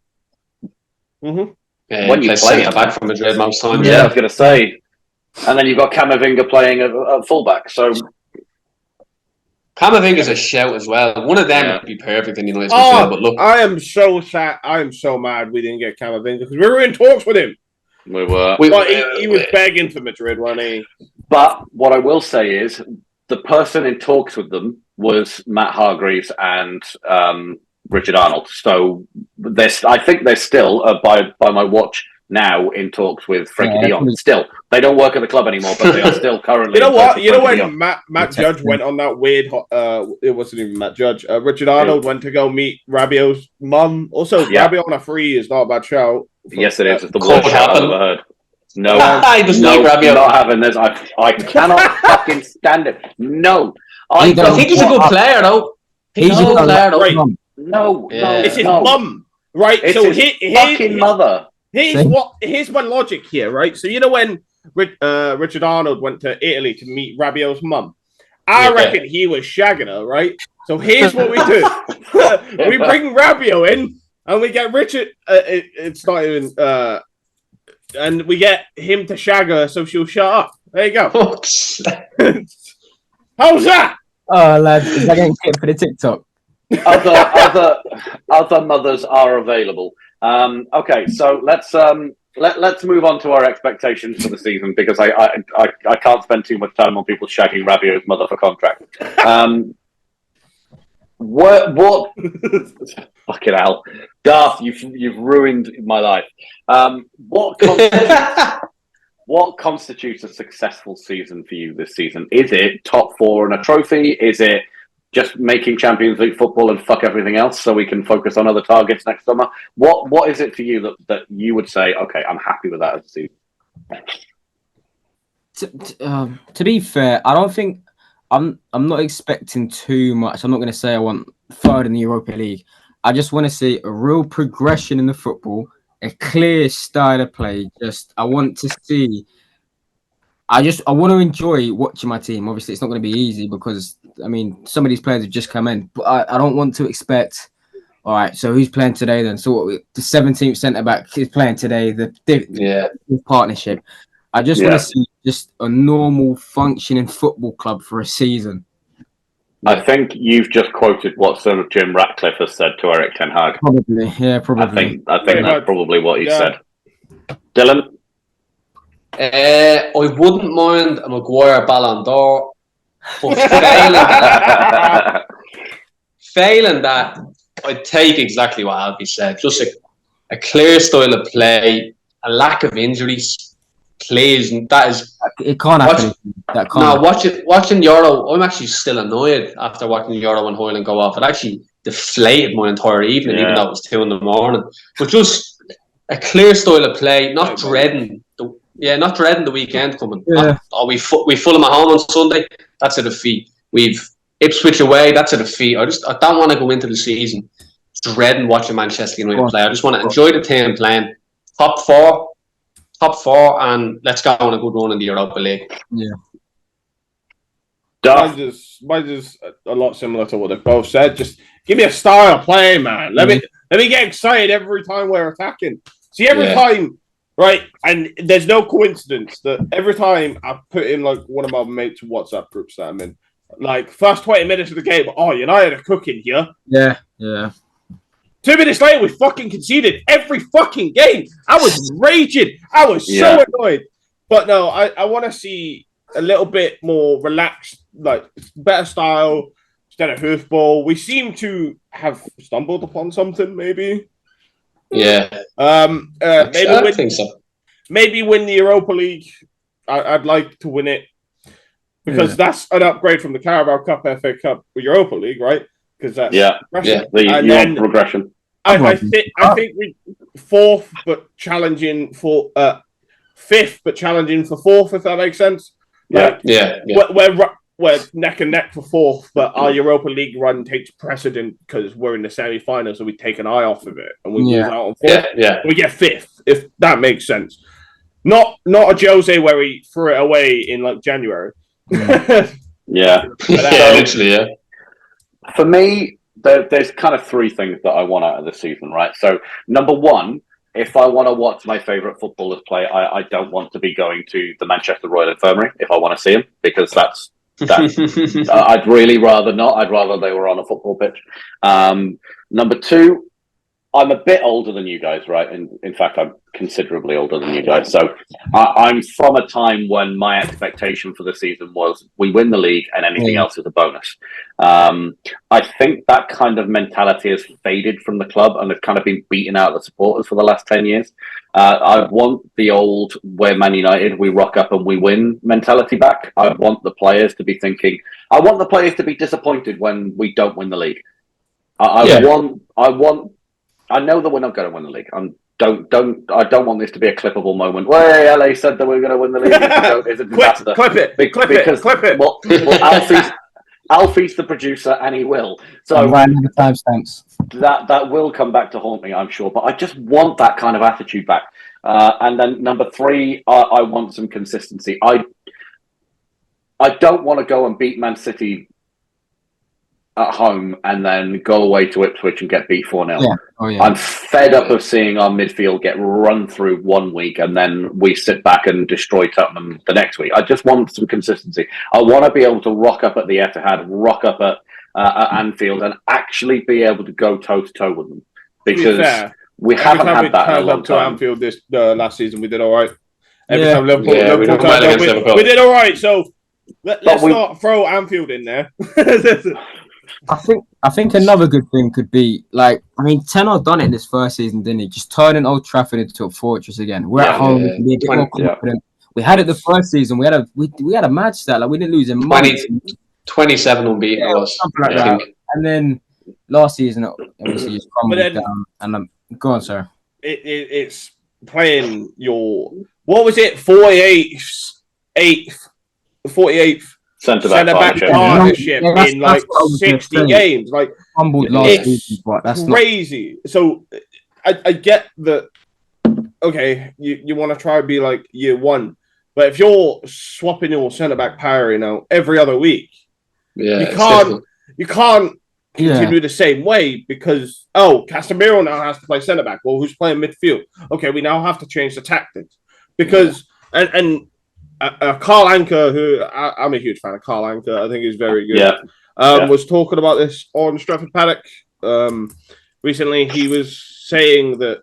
Yeah, when you play back from Madrid most times. Yeah, I was going to say. And then you've got Camavinga playing at fullback. So Camavinga's a shout as well. One of them would be perfect in United's midfield. But look, I am so sad. I am so mad we didn't get Camavinga because we were in talks with him. We were. He was begging for Madrid, wasn't he? But what I will say is the person in talks with them was Matt Hargreaves and Richard Arnold. So I think they're still, by my watch now, in talks with Frankie de Jong. Still, they don't work at the club anymore, but they are still currently. You know what? You know when Matt Judge went on that weird. It wasn't even Matt Judge. Richard Arnold went to go meet Rabiot's mum. Also, Rabiot on a free is not a bad shout. Yes, it is. It's the worst shout I've ever heard. No, Rabiot. Not having this. I cannot fucking stand it. No, I think he's a good player though. He's a good player though. Right. No, it's his mum, right? It's so his fucking mother. Here's my logic here, right? So you know when Richard Arnold went to Italy to meet Rabiot's mum, I reckon he was shagging her, right? So here's what we do: we bring Rabiot in, and we get Richard. It's not even, and we get him to shag her, so she'll shut up. There you go. How's that? Oh, lad, is that getting hit for the TikTok? Other mothers are available. Okay, so let's move on to our expectations for the season because I can't spend too much time on people shagging Rabiot's mother for contract. What fucking hell, Darth, you've ruined my life. What constitutes a successful season for you this season? Is it top 4 and a trophy? Is it just making Champions League football and fuck everything else so we can focus on other targets next summer? What is it for you that you would say, okay, I'm happy with that as a season? To be fair, I don't think I'm not expecting too much. I'm not going to say I want 3rd in the Europa League. I just want to see a real progression in the football, a clear style of play. I want to see. I want to enjoy watching my team. Obviously, it's not going to be easy because, I mean, some of these players have just come in. But I don't want to expect, all right, so who's playing today then? So the 17th centre-back is playing today, the partnership. I just want to see just a normal functioning football club for a season. I think you've just quoted what Sir Jim Ratcliffe has said to Eric Ten Hag. Probably, yeah, probably. I think that's probably what he said. Dylan? I wouldn't mind a Maguire Ballon d'Or, but failing that, I'd take exactly what Alfie said. Just a clear style of play, a lack of injuries. Please, that is. It can't happen. That can't. No, watching Euro, I'm actually still annoyed after watching Euro and Hoyland go off. It actually deflated my entire evening, even though it was 2 a.m. But just a clear style of play, not dreading the weekend coming. Yeah. We Fulham at home on Sunday. That's a defeat. We've Ipswich away. That's a defeat. I don't want to go into the season dreading watching Manchester United play. I just want to enjoy the team playing. Top four, and let's go on a good run in the Europa League. Yeah. Mine's just a lot similar to what they've both said. Just give me a style of play, man. Let me get excited every time we're attacking. See, every time, right? And there's no coincidence that every time I put in like one of my mates' WhatsApp groups that I'm in, like first 20 minutes of the game, United are cooking here. Yeah. 2 minutes later, we fucking conceded every fucking game. I was raging. I was so annoyed. But no, I want to see a little bit more relaxed, like better style instead of hoofball. We seem to have stumbled upon something, maybe. Yeah. I think so. Maybe win the Europa League. I'd like to win it because that's an upgrade from the Carabao Cup, FA Cup, or Europa League, right? Because that's progression. I think we fourth, but challenging for fifth, but challenging for fourth. If that makes sense. We're neck and neck for fourth, but our Europa League run takes precedent because we're in the semi-final, so we take an eye off of it and we lose out on fourth. We get fifth, if that makes sense. Not a Jose where he threw it away in like January. Literally. For me, there's kind of 3 things that I want out of the season, right? So, number 1, if I want to watch my favourite footballers play, I don't want to be going to the Manchester Royal Infirmary if I want to see them, because that's I'd really rather not. I'd rather they were on a football pitch. Number 2, I'm a bit older than you guys, right? In fact, I'm considerably older than you guys. So I'm from a time when my expectation for the season was we win the league and anything else is a bonus. I think that kind of mentality has faded from the club and has kind of been beaten out of the supporters for the last 10 years. I want the old, we're Man United, we rock up and we win mentality back. I want the players to be thinking, I want the players to be disappointed when we don't win the league. I know that we're not going to win the league. I don't want this to be a clippable moment. Well, LA said that we're going to win the league. It's a disaster. Clip it. Well, Alfie's the producer, and he will. So timestamps. That will come back to haunt me, I'm sure. But I just want that kind of attitude back. And then number 3, I want some consistency. I don't want to go and beat Man City at home and then go away to Ipswich and get beat 4-0. I'm fed up of seeing our midfield get run through one week and then we sit back and destroy Tottenham the next week. I just want some consistency. I want to be able to rock up at the Etihad, rock up at Anfield, and actually be able to go toe-to-toe with them. Because we haven't had that in a long time. Anfield this last season, we did all right. Every time Liverpool we did all right. So let's not throw Anfield in there. I think another good thing could be Ten Hag done it this first season, didn't he? Just turning Old Trafford into a fortress again. We're at home, we can be a bit more confident. We had it the first season. We had a match that we didn't lose in months. 27 unbeaten was something like that. And then last season, obviously, just crumbled down. And go on, sir. It's playing your 48th centre-back partnership in like 60 games. Like, it's crazy. So I get that. Okay, you want to try and be like year one, but if you're swapping your centre-back pairing out every other week, you can't continue the same way because Casemiro now has to play centre-back. Well, who's playing midfield? Okay, we now have to change the tactics because And Carl Anker, who I'm a huge fan of Carl Anker, I think he's very good. Was talking about this on Stratford Paddock recently. He was saying that,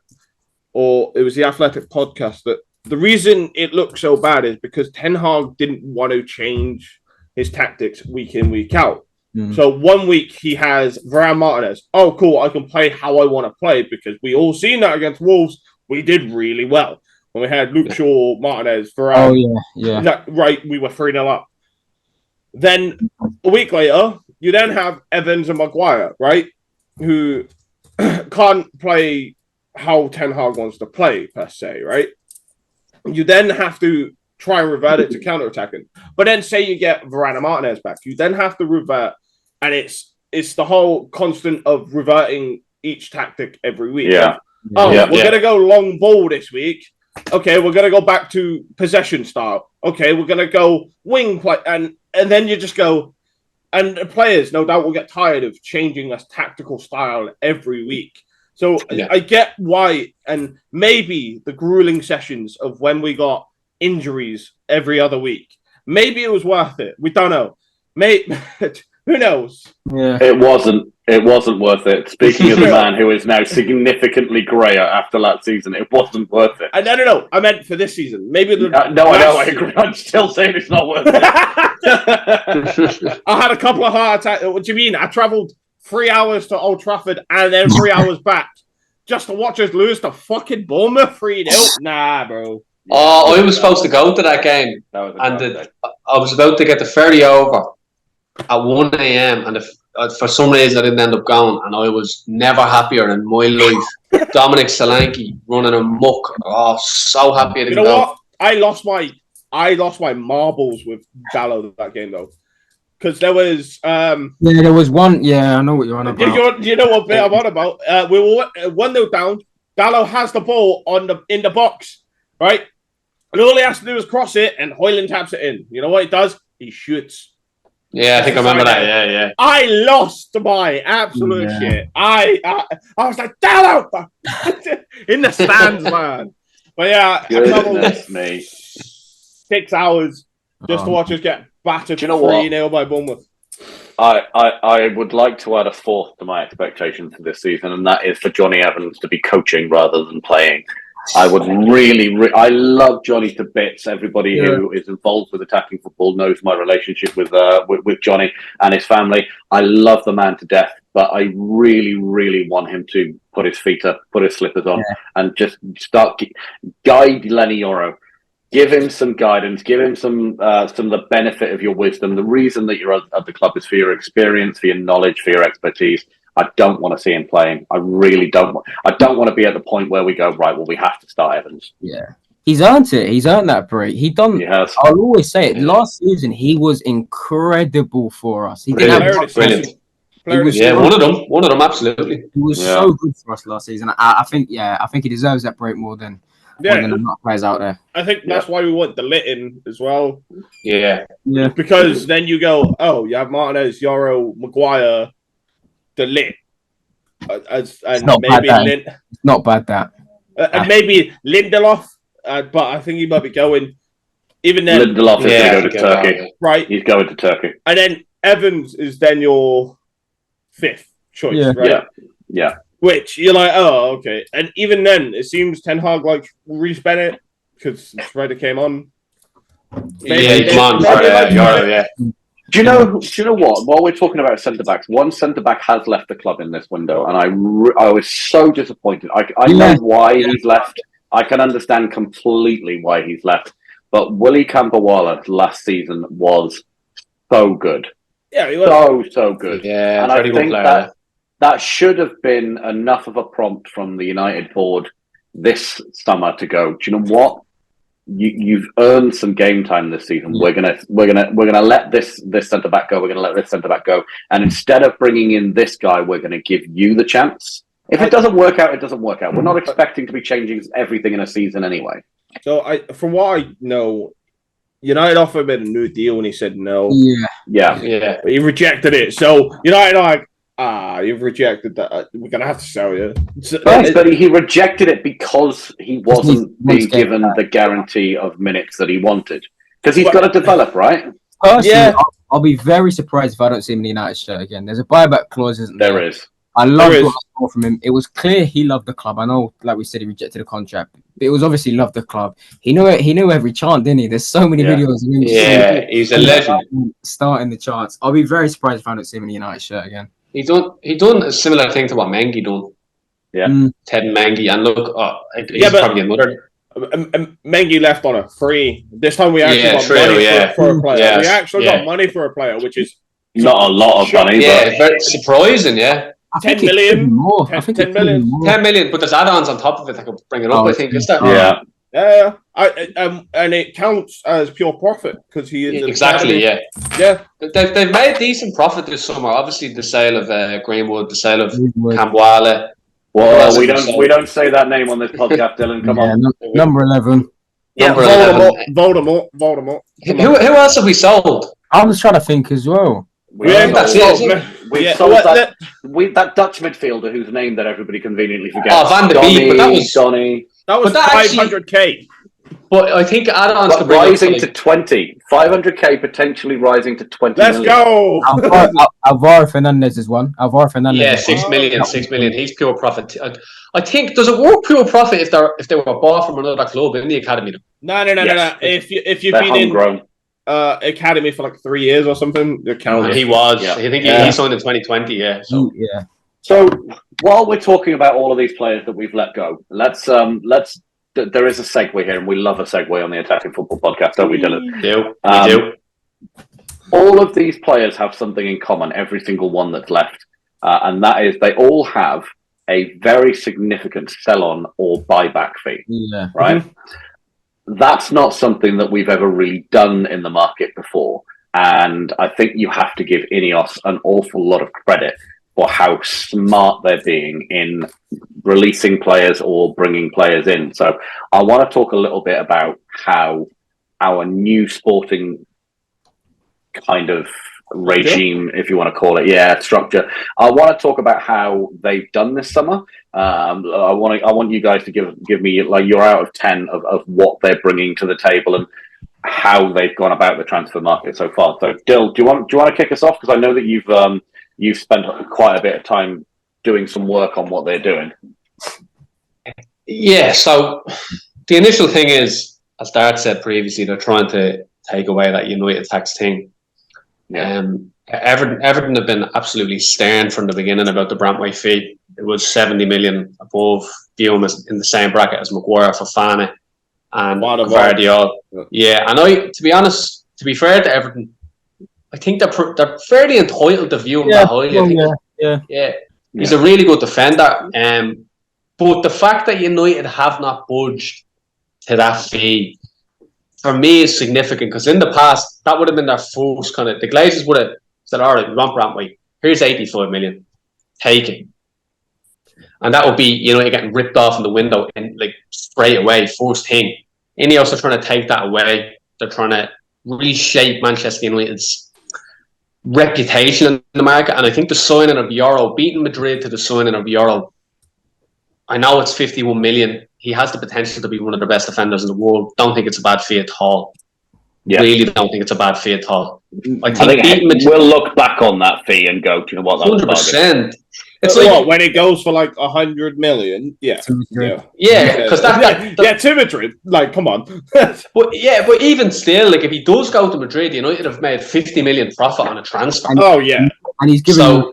or it was the Athletic podcast, that the reason it looked so bad is because Ten Hag didn't want to change his tactics week in, week out. So 1 week he has Varane Martinez. Oh, cool, I can play how I want to play, because we all seen that against Wolves. We did really well. When we had Luke Shaw, Martinez, Varane. Right, we were 3-0 up. Then a week later, you then have Evans and Maguire, right? Who can't play how Ten Hag wants to play, per se, right? You then have to try and revert it to counter-attacking. But then say you get Varane and Martinez back. You then have to revert, and it's the whole constant of reverting each tactic every week. We're going to go long ball this week. Okay, we're going to go back to possession style. Okay, we're going to go wing play. And then you just go... And the players, no doubt, will get tired of changing this tactical style every week. So I get why, and maybe the grueling sessions of when we got injuries every other week, maybe it was worth it. We don't know. Who knows? Yeah. It wasn't worth it. Speaking of the man who is now significantly greyer after last season, it wasn't worth it. No. I meant for this season. Maybe I know. I agree. I'm still saying it's not worth it. I had a couple of heart attacks. What do you mean? I travelled 3 hours to Old Trafford and then 3 hours back just to watch us lose to fucking Bournemouth 3-0. Nah, bro. Oh, I was supposed to go to that game, and I was about to get the ferry over at 1 a.m. and for some reason I didn't end up going, and I was never happier in my life. Dominic Solanke running amok. Oh, so happy I didn't go. What? I lost my marbles with Dallo that game though, because there was there was one. Yeah, I know what you're on about. You know what bit I'm on about? We were 1-0 down. Dallo has the ball in the box, right? And all he has to do is cross it, and Hoyland taps it in. You know what he does? He shoots. Yeah, I think I remember that. Yeah. I lost my absolute shit. I was like, Dallo! In the stands, man. But yeah, goodness me. 6 hours just to watch us get battered 3-0 by Bournemouth. I would like to add a fourth to my expectations for this season, and that is for Johnny Evans to be coaching rather than playing. I would I love Johnny to bits. Everybody who is involved with attacking football knows my relationship with Johnny and his family. I love the man to death, but I really, really want him to put his feet up, put his slippers on, and just start guide Lenny Yoro. Give him some guidance. Give him some of the benefit of your wisdom. The reason that you're at the club is for your experience, for your knowledge, for your expertise. I don't want to see him playing. I really don't. I don't want to be at the point where we go, right, well, we have to start Evans. Yeah. He's earned it. He's earned that break. I'll always say it. Last season, he was incredible for us. He brilliant. One of them, absolutely. He was so good for us last season. I think he deserves that break more than a lot of players out there. I think that's why we want the lit in as well. Yeah. Because then you go, you have Martinez, Yoro, Maguire, the lit. It's not bad that. And maybe Lindelof, but I think he might be going. Even then, Lindelof is going to go to Turkey. Right. He's going to Turkey. And then Evans is then your fifth choice, right? Yeah. Which you're like, oh, okay. And even then, it seems Ten Hag like Mcbennet because Schroeder came on. Maybe come on, yeah. Do you know what? While we're talking about centre backs, one centre back has left the club in this window, and I was so disappointed. I know why he's left. I can understand completely why he's left. But Willie Campawala last season was so good. Yeah, he was so good. Yeah, and I think that should have been enough of a prompt from the United board this summer to go, do you know what? You've earned some game time this season. We're gonna let this centre back go. We're gonna let this centre back go, and instead of bringing in this guy, we're gonna give you the chance. If it doesn't work out, it doesn't work out. We're not expecting to be changing everything in a season anyway. So, from what I know, United offered him a new deal, and he said no. Yeah. He rejected it. So United are like, you've rejected that. We're gonna have to sell you. Right, but he rejected it because he wasn't being given the guarantee of minutes that he wanted. Because he's got to develop, right? Personally, I'll be very surprised if I don't see him in the United shirt again. There's a buyback clause, isn't there? There is. I loved what I saw from him. It was clear he loved the club. I know, like we said, he rejected the contract. But it was obviously loved the club. He knew every chant, didn't he? There's so many videos of him. Yeah, he's a legend. Starting the charts. I'll be very surprised if I don't see him in the United shirt again. He done a similar thing to what Mengi done. Yeah. Ted Mengi, and look, he's probably another. Mengi left on a free. This time we actually got money for a player. Yes, we actually got money for a player, which is not a lot of money. Yeah, very surprising. Yeah. 10 million more. 10 million more. 10 million, but there's add-ons on top of it that could bring it up. I think is that. Yeah. And it counts as pure profit because he is exactly. Yeah. They've made decent profit this summer. Obviously, the sale of Greenwood, the sale of Camboile. Well, we don't say that name on this podcast, Dylan. Come on. Number 11. Yeah, Voldemort. Who else have we sold? I was trying to think as well. We sold that Dutch midfielder whose name that everybody conveniently forgets. Oh, Van de Beek, but that was Donny. That was 500k. But I think add-ons could rising to 20. 500k potentially rising to 20. Let's go. Alvaro Fernandez is one. Alvaro Fernandez. Yeah, 6 million. 6 million. He's pure profit. I think does it work pure profit if they were bought from another club in the academy? No. If you've been in academy for like 3 years or something, you're counting. He was. Yeah. I think he signed in 2020. Yeah. So while we're talking about all of these players that we've let go, let's. There is a segue here, and we love a segue on the Attacking Football podcast, don't we, Dylan? We do. All of these players have something in common, every single one that's left, and that is they all have a very significant sell-on or buyback fee. Yeah. Right? That's not something that we've ever really done in the market before, and I think you have to give INEOS an awful lot of credit for how smart they're being in releasing players or bringing players in. So I want to talk a little bit about how our new sporting kind of regime, if you want to call it, structure. I want to talk about how they've done this summer. I want you guys to give me like your out of 10 of what they're bringing to the table and how they've gone about the transfer market so far. So, Dill, do you want to kick us off? Because I know that you've spent quite a bit of time doing some work on what they're doing. Yeah, so the initial thing is, as Dart said previously, they're trying to take away that United tax thing. Everton have been absolutely stern from the beginning about the Brantway fee. It was 70 million above Guillaume in the same bracket as Maguire, Fofana, and Gvardiol. Yeah, and to be honest, to be fair to Everton, I think they're fairly entitled to view him that highly. Yeah. He's a really good defender. But the fact that United have not budged to that fee, for me, is significant because in the past, that would have been their first kind of. The Glazers would have said, all right, we want Brantway. Here's 85 million. Take it. And that would be, United getting ripped off in the window and like straight away, first thing. INEOS are trying to take that away. They're trying to reshape Manchester United's reputation in the market, and I think the signing of Euro, beating Madrid to the signing of Euro, I know it's 51 million. He has the potential to be one of the best defenders in the world. Don't think it's a bad fee at all. Really don't think it's a bad fee at all. I think we'll look back on that fee and go, do you know what? 100%. It's like when it goes for like 100 million, because to Madrid, like, come on. but even still, like, if he does go to Madrid, United have made 50 million profit on a transfer. And he's giving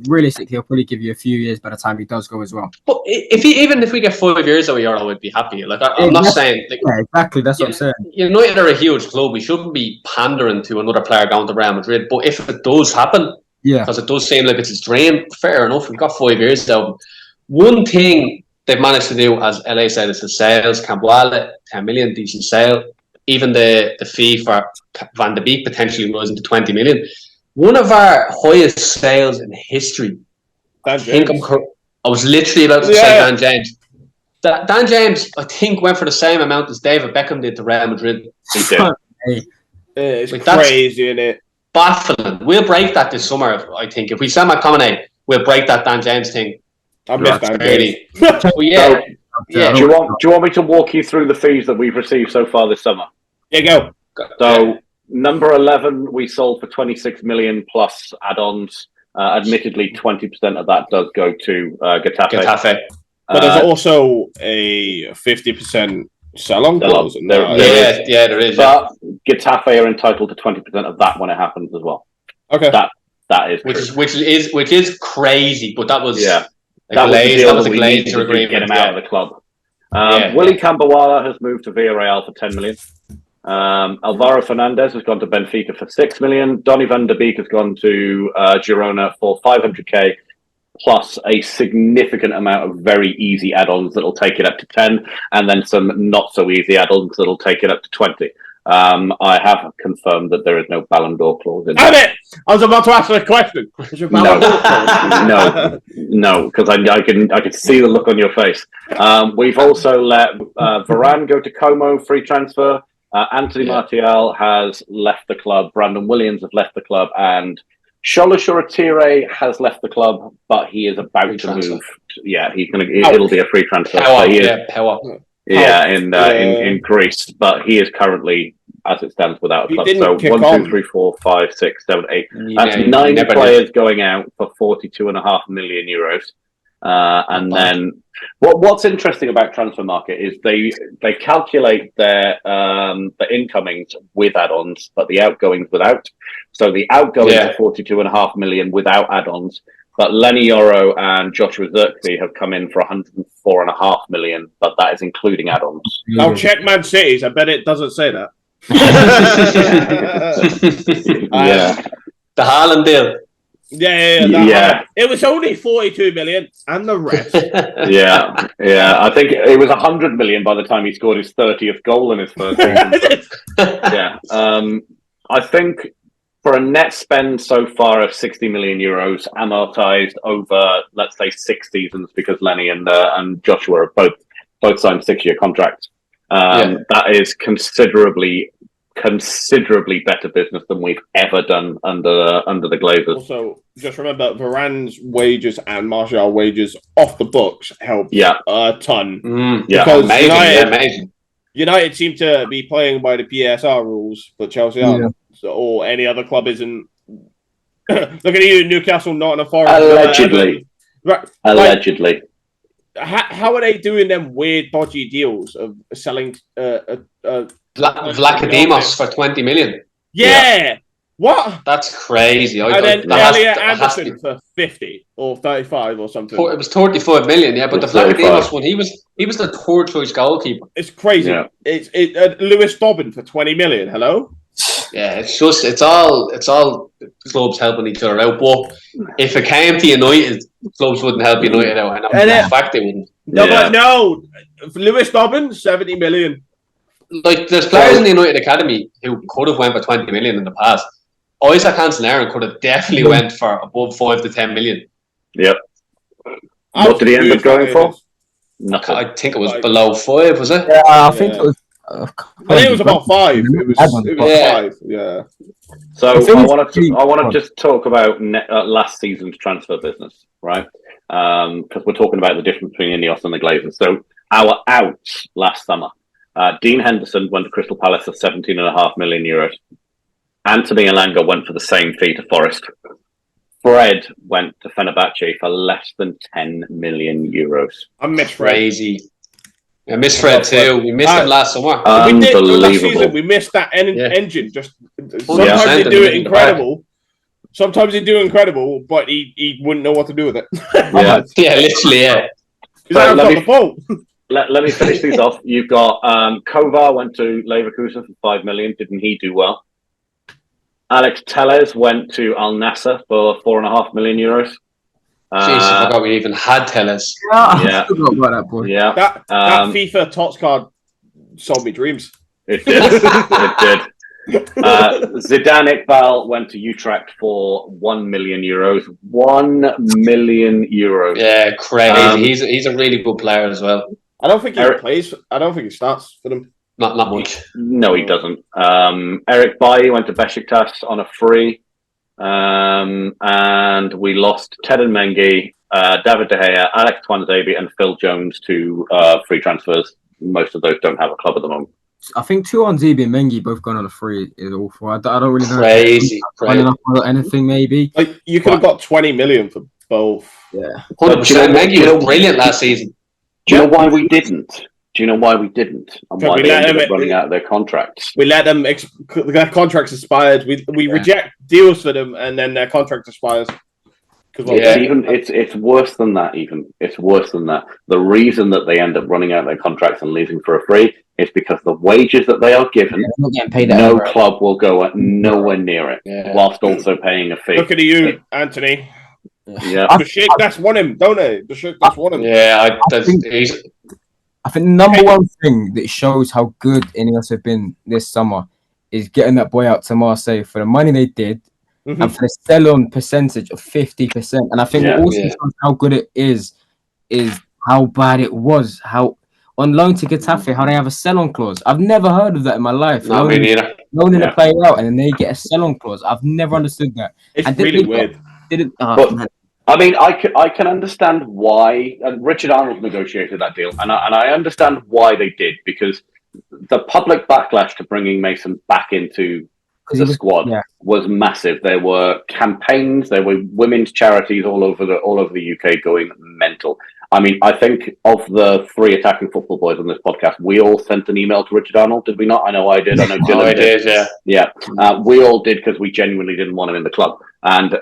realistically, he'll probably give you a few years by the time he does go as well. But even if we get 5 years of Euro, I'd be happy. Like, I'm not saying, like, exactly. That's what I'm saying. United are a huge club. We shouldn't be pandering to another player going to Real Madrid. But if it does happen, because it does seem like it's his dream. Fair enough. We've got 5 years out. One thing they've managed to do, as LA said, is the sales. Camboile, 10 million, decent sale. Even the fee for Van de Beek potentially rising to 20 million. One of our highest sales in history. I was literally about to say Dan James. Dan James, I think, went for the same amount as David Beckham did to Real Madrid. It's crazy, isn't it? Baffling. We'll break that this summer, I think. If we sell McTominay, we'll break that Dan James thing. I missed Dan James. Well, yeah. Yeah. Do you want me to walk you through the fees that we've received so far this summer? Yeah, go. So number 11, we sold for 26 million plus add-ons. Admittedly, 20% of that does go to Getafe. But there's also a 50% sell-on clause. There is. But Getafe are entitled to 20% of that when it happens as well. Okay. That is which is crazy, but that was that was a Glazer agreement. Get him out of the club. Willie Cambawala has moved to Villarreal for 10 million. Alvaro Fernandez has gone to Benfica for 6 million. Donny van de Beek has gone to Girona for 500k, plus a significant amount of very easy add-ons that'll take it up to 10, and then some not so easy add-ons that'll take it up to 20. I have confirmed that there is no Ballon d'Or clause in there. Damn it! I was about to ask a question. No, because I can see the look on your face. We've also let Varane go to Como, free transfer. Anthony Martial has left the club. Brandon Williams has left the club, and Shola Shoretire has left the club, but he is about to move. He's going to. It'll be a free transfer. In Greece, but he is currently, as it stands, without a club. So 1, 2, 3, 4, 5, 6, 7, 8. That's 9 players going out for 42.5 million euros. And then what's interesting about transfer market is they calculate their the incomings with add-ons, but the outgoings without. So the outgoings are 42.5 million without add-ons. But Lenny Yoro and Joshua Zirkzee have come in for 104.5 million, but that is including add-ons. I'll check Man City's. I bet it doesn't say that. The Haaland deal. Yeah. It was only 42 million, and the rest. I think it was 100 million by the time he scored his 30th goal in his first season. I think for a net spend so far of 60 million euros, amortized over, let's say, 6 seasons, because Lenny and Joshua are both signed 6-year contracts. That is considerably better business than we've ever done under the Glazers. Also, just remember, Varane's wages and Martial wages off the books help a ton. Because amazing. United seem to be playing by the PSR rules, but Chelsea aren't. Or any other club isn't. Look at you, Newcastle, Nottingham Forest. Allegedly. How are they doing them weird, dodgy deals of selling Vlachodimos for 20 million? What? That's crazy. And then Elliot Anderson for 50 or 35 or something. It was 35 million, but the Vlachodimos one, he was the third choice goalkeeper. It's crazy. It's Lewis Dobbin for 20 million. Hello. Yeah, it's all clubs helping each other out. But if it came to United, clubs wouldn't help United out. And in fact, they wouldn't. No, Lewis Dobbin, 70 million. Like, there's players in the United Academy who could have went for 20 million in the past. Isaac Hansen-Aaron could have definitely went for above 5 to 10 million. Yep. What did he end up going for? Nothing. I think it was below 5, was it? Yeah, I think it was. I think it was about 5. It was 5. Yeah. So I want to just talk about last season's transfer business, right? Because we're talking about the difference between INEOS and the Glazers. So our outs last summer. Dean Henderson went to Crystal Palace for 17.5 million euros. Anthony Elanga went for the same fee to Forest. Fred went to Fenerbahce for less than 10 million euros. I miss Fred. Crazy. I miss Fred too. We missed him last summer. Unbelievable. Last season, we missed that engine. Just sometimes they do it incredible. Sometimes they do incredible, but he wouldn't know what to do with it. Literally. Let me finish these off. You've got Kovar went to Leverkusen for 5 million. Didn't he do well? Alex Telles went to Al Nassr for 4.5 million euros. Jeez, I forgot we even had Telles. I forgot about that boy. Yeah. That FIFA Tots card sold me dreams. It did. It did. Zidane Iqbal went to Utrecht for 1 million euros. 1 million euros. Yeah, crazy. He's a really good player as well. I don't think he plays. I don't think he starts for them. Not much. No, he doesn't. Eric Bailly went to Besiktas on a free. and we lost Ted and Mengi, David De Gea, Alex Twanzebe, and Phil Jones to free transfers. Most of those don't have a club at the moment. I think Twanzebe and Mengi both gone on a free is awful. I don't really know. Crazy. Anything maybe. Like, you could have got 20 million for both. Yeah. 100%. Mengi was brilliant last season. Do you know why we didn't? And why they ended up running out of their contracts? We let them. Their contracts expired. We reject deals for them, and then their contract expires. It's worse than that. It's worse than that. The reason that they end up running out their contracts and leaving for a free is because the wages that they are given, no club will go nowhere near it, whilst also paying a fee. Look at you, Anthony. Yeah, Besiktas won him, don't they? Besiktas won him. Yeah, I think the number one thing that shows how good INEOS have been this summer is getting that boy out to Marseille for the money they did, and for the sell-on percentage of 50%. And I think what also shows how good it is how bad it was. How on loan to Getafe, how they have a sell-on clause. I've never heard of that in my life. No, me neither. Loaning a player out and then they get a sell-on clause. I've never understood that. It's really weird. I mean, I can understand why, and Richard Arnold negotiated that deal, and I understand why they did, because the public backlash to bringing Mason back into the squad was massive. There were campaigns, there were women's charities all over the UK going mental. I mean, I think of the 3 attacking football boys on this podcast, we all sent an email to Richard Arnold, did we not? I know I did. I know Dylan did. Yeah. We all did because we genuinely didn't want him in the club. And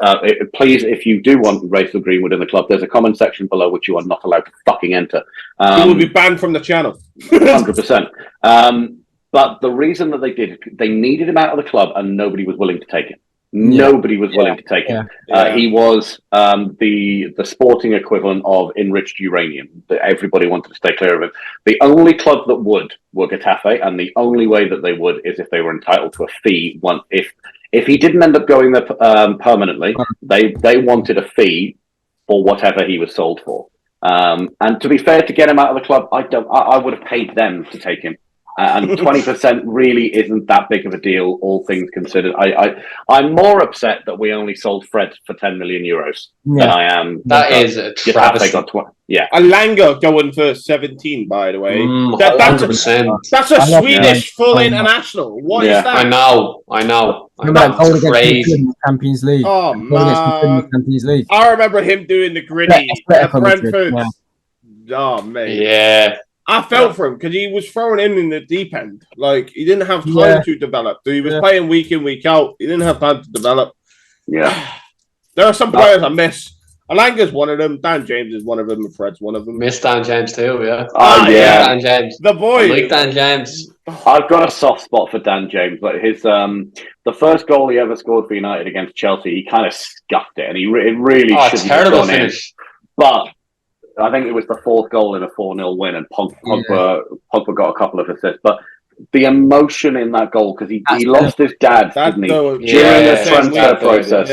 please, if you do want Rachel Greenwood in the club, there's a comment section below which you are not allowed to fucking enter. He will be banned from the channel. 100%. But the reason that they did, they needed him out of the club and nobody was willing to take him. Nobody was willing to take him. He was the sporting equivalent of enriched uranium. Everybody wanted to stay clear of him. The only club that would were Getafe, and the only way that they would is if they were entitled to a fee. If he didn't end up going there permanently, they wanted a fee for whatever he was sold for. And to be fair, to get him out of the club, I would have paid them to take him. And 20% really isn't that big of a deal, all things considered. I'm more upset that we only sold Fred for 10 million euros than I am. That is a travesty. Alanga going for 17, by the way. 100%. That's a Swedish full international. What is that? I know. That's crazy. Champions League. Oh, man. Champions League. I remember him doing the gritty at Brentford. Oh, mate. Yeah. I felt for him because he was thrown in the deep end. Like, he didn't have time to develop. He was playing week in, week out. He didn't have time to develop. Yeah. There are some players I miss. Alanga's one of them. Dan James is one of them. And Fred's one of them. Miss Dan James too, yeah. Dan James. The boy. I like Dan James. I've got a soft spot for Dan James. Like his the first goal he ever scored for United against Chelsea, he kind of scuffed it, and it really shouldn't have gone in. But I think it was the 4th goal in a 4-0 win, and Pogba got a couple of assists. But the emotion in that goal, because he lost his dad, didn't he? During the transfer process.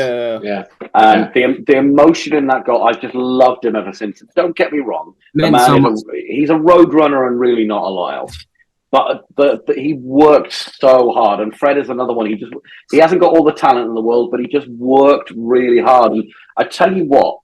And the emotion in that goal, I just loved him ever since. Don't get me wrong. The man he's a road runner and really not a lot else. But he worked so hard. And Fred is another one. He hasn't got all the talent in the world, but he just worked really hard. And I tell you what,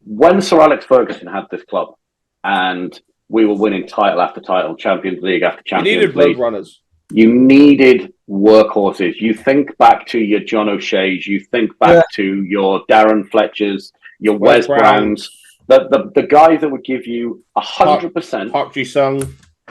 when Sir Alex Ferguson had this club and we were winning title after title, Champions League after Champions League, runners. You needed workhorses. You think back to your John O'Shea's, you think back to your Darren Fletchers, your Wes Browns, the guys that would give you 100%. Park Ji-sung.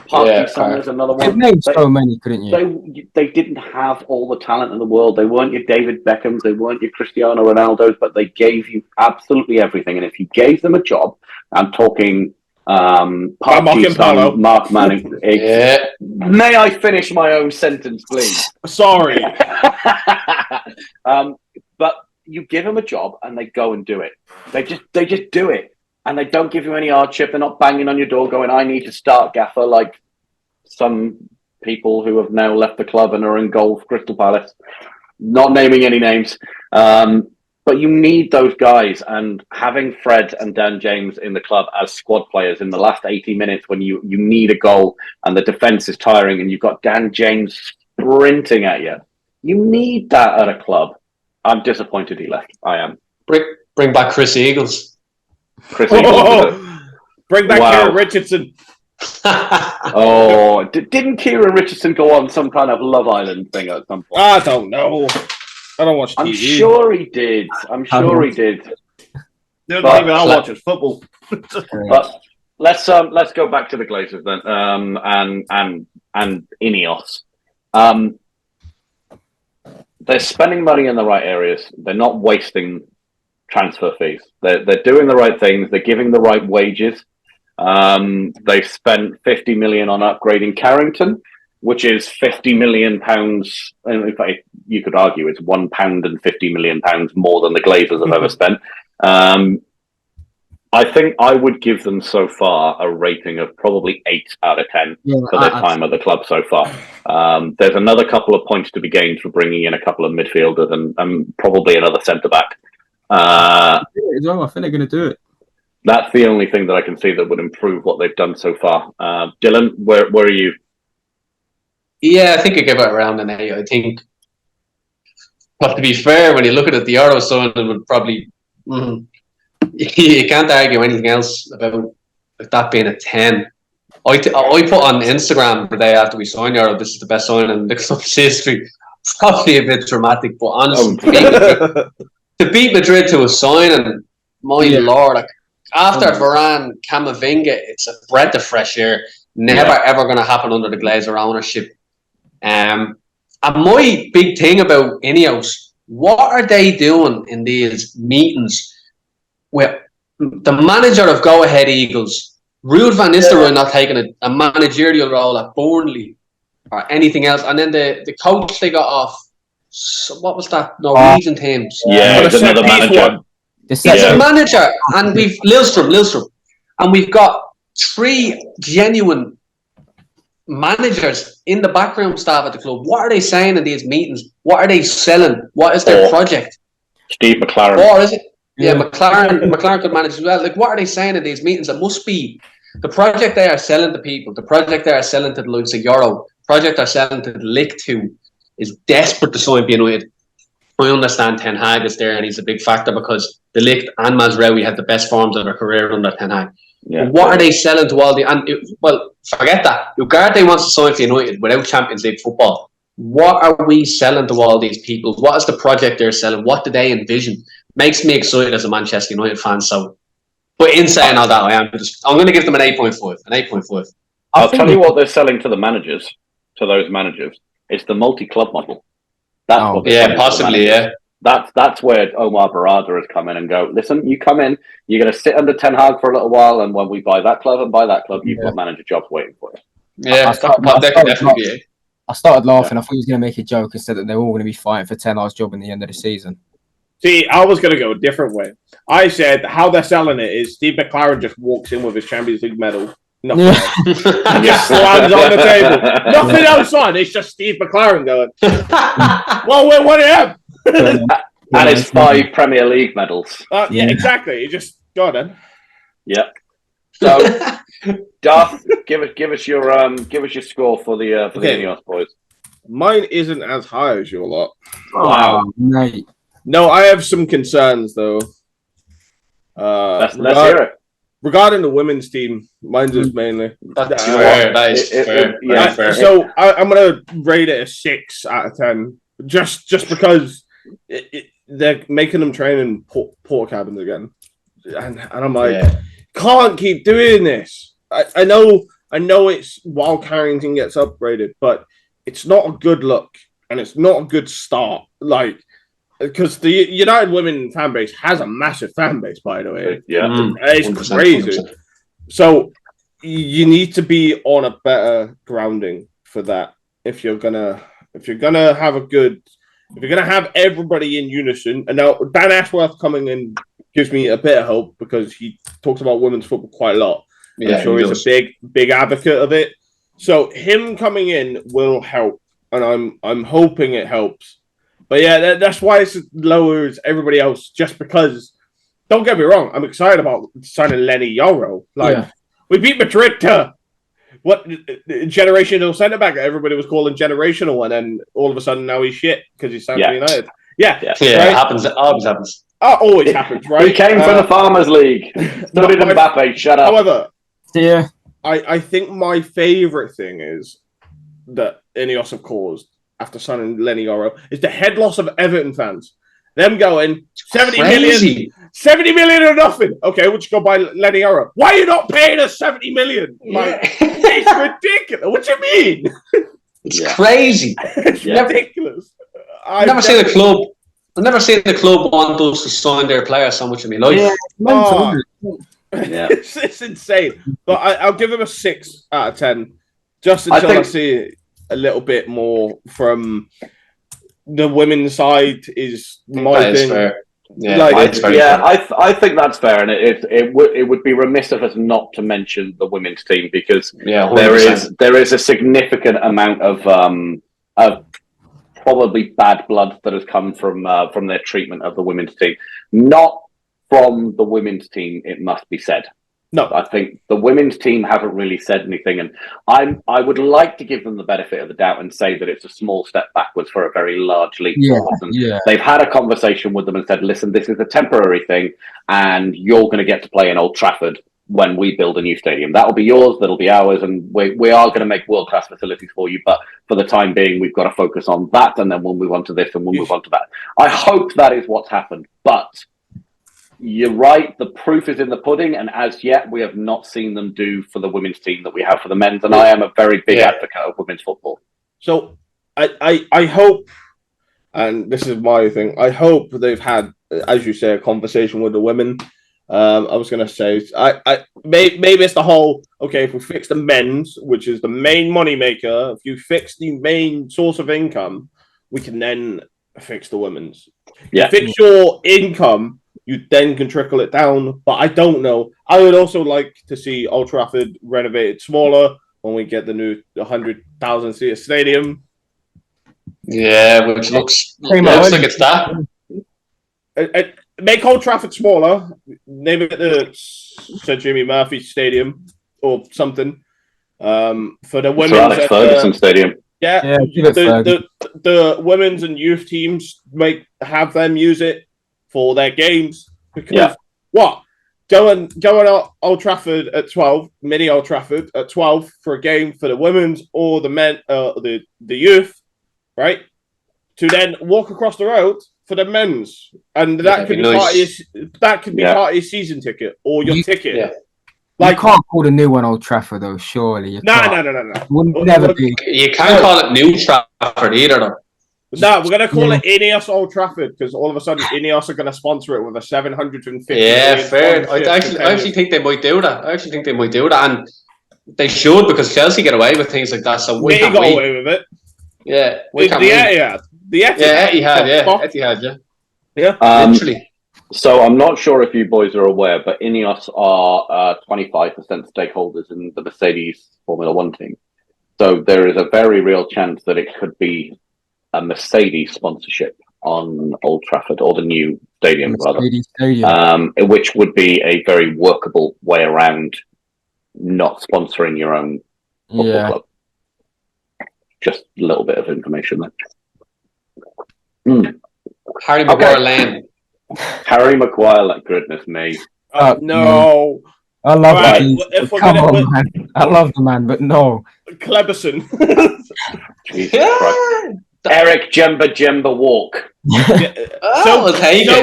Park Ji-sung is another one. Named so many, couldn't you? They didn't have all the talent in the world. They weren't your David Beckhams. They weren't your Cristiano Ronaldos, but they gave you absolutely everything. And if you gave them a job, I'm talking Park Ji-sung, Mark Manning. May I finish my own sentence, please? Sorry. But you give them a job and they go and do it. They just do it. And they don't give you any hardship. They're not banging on your door going, I need to start gaffer, like some people who have now left the club and are in goal for Crystal Palace. Not naming any names. But you need those guys. And having Fred and Dan James in the club as squad players in the last 80 minutes when you need a goal and the defence is tiring and you've got Dan James sprinting at you. You need that at a club. I'm disappointed he left. I am. Bring back Chris Eagles. Chris Eagles. Bring back Kieran Richardson. Didn't Kieran Richardson go on some kind of Love Island thing at some point? I don't know. I don't watch TV. I'm sure he did. I watch his football. But let's go back to the Glazers then, and INEOS. They're spending money in the right areas. They're not wasting transfer fees. They're doing the right things. They're giving the right wages. They spent 50 million on upgrading Carrington, which is 50 million pounds. In fact, you could argue it's £1 and 50 million pounds more than the Glazers have ever spent. I think I would give them so far a rating of probably 8 out of 10 for their time at the club so far. There's another couple of points to be gained for bringing in a couple of midfielders and probably another centre back. I think they're going to do it. That's the only thing that I can see that would improve what they've done so far. Dylan, where are you? Yeah, I think I give it around an 8. I think, but to be fair, when you look at it, the Euro signing would probably you can't argue anything else about that being a 10. I put on Instagram the day after we signed Euro, this is the best signing in the club's history. Probably a bit dramatic, but honestly, to beat Madrid to a signing, my lord, like, after Varane, Camavinga, it's a breath of fresh air. Never ever going to happen under the Glazer ownership. And my big thing about INEOS, what are they doing in these meetings with the manager of Go Ahead Eagles, Ruud van Nistelrooy not taking a managerial role at Burnley or anything else, and then the coach they got off, what was that Norwegian team? There's another manager. He's a manager, and we've Lillstrom, and we've got 3 genuine managers in the backroom staff at the club. What are they saying in these meetings? What are they selling? What is their project? Steve McLaren. Or is it? Yeah, McLaren could manage as well. Like, what are they saying in these meetings? It must be the project they are selling to people, the project they are selling to the likes of Euro, project they're selling to the Lick 2 is desperate to sign United. I understand Ten Hag is there and he's a big factor because the Ligt and Mazraoui had the best forms of their career under Ten Hag. Yeah. But what are they selling to all the... forget that. Ugarte wants to sign for United without Champions League football. What are we selling to all these people? What is the project they're selling? What do they envision? Makes me excited as a Manchester United fan. So, but in saying all that, I'm going to give them an 8.5. An 8.5. I'll tell you what they're selling to the managers, to those managers. It's the multi-club model. That's what possibly, That's where Omar Barada has come in and go, listen, you come in, you're going to sit under Ten Hag for a little while, and when we buy that club and buy that club, you've got manager jobs waiting for you. Yeah, I started laughing. I thought he was going to make a joke and said that they're all going to be fighting for Ten Hag's job in the end of the season. See, I was going to go a different way. I said how they're selling it is Steve McLaren just walks in with his Champions League medal. Nothing else. And just slams on the table. Nothing else on. It's just Steve McLaren going, well, we're one of them. And it's 5 Premier League medals. Yeah, exactly. You just got it. Yeah. So, Duff, give us your score for the INEOS boys. Mine isn't as high as your lot. Wow, mate. No, I have some concerns though. Let's hear it. Regarding the women's team, mine's is mainly. That's fair. That is fair. So I'm gonna rate it a 6 out of 10, just because they're making them train in port cabins again, and I'm like, can't keep doing this. I know it's while Carrington gets upgraded, but it's not a good look and it's not a good start. Like, because the United Women fan base has a massive fan base, by the way. It's crazy. 100%. So you need to be on a better grounding for that if you're gonna have everybody in unison. And now Dan Ashworth coming in gives me a bit of hope because he talks about women's football quite a lot. I'm sure he's a big advocate of it. So him coming in will help, and I'm hoping it helps. But yeah, that's why it's as low as everybody else. Just because, don't get me wrong, I'm excited about signing Lenny Yoro. We beat Madrid to what generational centre back everybody was calling generational, and then all of a sudden now he's shit because he's signed for United. Yeah, Right? It happens. It always happens. Always happens, right? He came from the Farmers League. So did Mbappe. Shut up. However, yeah, I think my favourite thing is that INEOS have caused after signing Lenny Oro is the head loss of Everton fans. Them going 70 million or nothing. Okay, we'll just go buy Lenny Oro. Why are you not paying us 70 million? Like, it's ridiculous. What do you mean? It's crazy. It's ridiculous. I've never seen the club want us to sign their players so much in my life. yeah, mental, it's insane. But I'll give him a 6 out of 10, just until I see a little bit more from the women's side. Is my thing. Fair. Yeah, like, I think that's fair, and it would be remiss of us not to mention the women's team, because there is a significant amount of probably bad blood that has come from their treatment of the women's team. Not from the women's team, it must be said. No, I think the women's team haven't really said anything, and I would like to give them the benefit of the doubt and say that it's a small step backwards for a very large leap forward. And they've had a conversation with them and said, listen, this is a temporary thing, and you're going to get to play in Old Trafford when we build a new stadium. That'll be yours, that'll be ours, and we are going to make world-class facilities for you, but for the time being, we've got to focus on that, and then we'll move on to this, and we'll move on to that. I hope that is what's happened, but you're right, the proof is in the pudding, and as yet, we have not seen them do for the women's team that we have for the men's, and I am a very big advocate of women's football. So, I hope, and this is my thing, I hope they've had, as you say, a conversation with the women. I was going to say, maybe it's the whole, okay, if we fix the men's, which is the main money maker, if you fix the main source of income, we can then fix the women's. You fix your income, you then can trickle it down, but I don't know. I would also like to see Old Trafford renovated smaller when we get the new 100,000 seat stadium. Yeah, which looks like it's that. Make Old Trafford smaller. Name it the Sir Jimmy Murphy Stadium or something. For the women's Alex Ferguson Stadium. Yeah, the women's and youth teams have them use it for their games, because going Old Trafford at 12, mini Old Trafford at 12 for a game for the women's or the men, the youth, right? To then walk across the road for the men's, and that could be part of your season ticket or your ticket. Yeah. Like, you can't call the new one Old Trafford though. Surely, no. Wouldn't never be. You can't call it New Trafford either, though. No, we're going to call it INEOS Old Trafford, because all of a sudden INEOS are going to sponsor it with a 750. Yeah, fair. I actually think they might do that. And they should, because Chelsea get away with things like that. So we can't go away with it. Yeah, we can't. Etihad. Etihad. Yeah. Literally. So I'm not sure if you boys are aware, but INEOS are 25% stakeholders in the Mercedes Formula One team. So there is a very real chance that it could be a Mercedes sponsorship on Old Trafford, or the new stadium, which would be a very workable way around not sponsoring your own football club. Just a little bit of information there. Harry Maguire Lane. Harry Maguire, like, goodness me. No. I love man. I love the man, but no. Cleberson. Jesus Christ. Eric Jemba Walk. So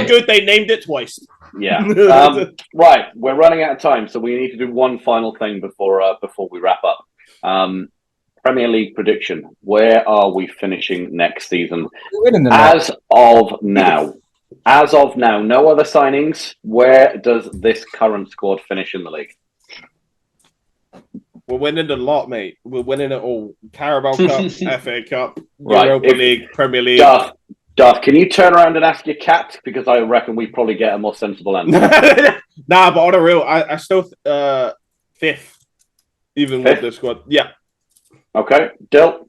good they named it twice. Yeah. Right, we're running out of time, so we need to do one final thing before we wrap up. Premier League prediction. Where are we finishing next season? As of now, no other signings. Where does this current squad finish in the league? We're winning a lot, mate. We're winning it all. Carabao Cup, FA Cup, Europa League, Premier League. Duff, can you turn around and ask your cat? Because I reckon we probably get a more sensible answer. Nah, but on a real, I still fifth, even with the squad. Yeah. Okay, Dill.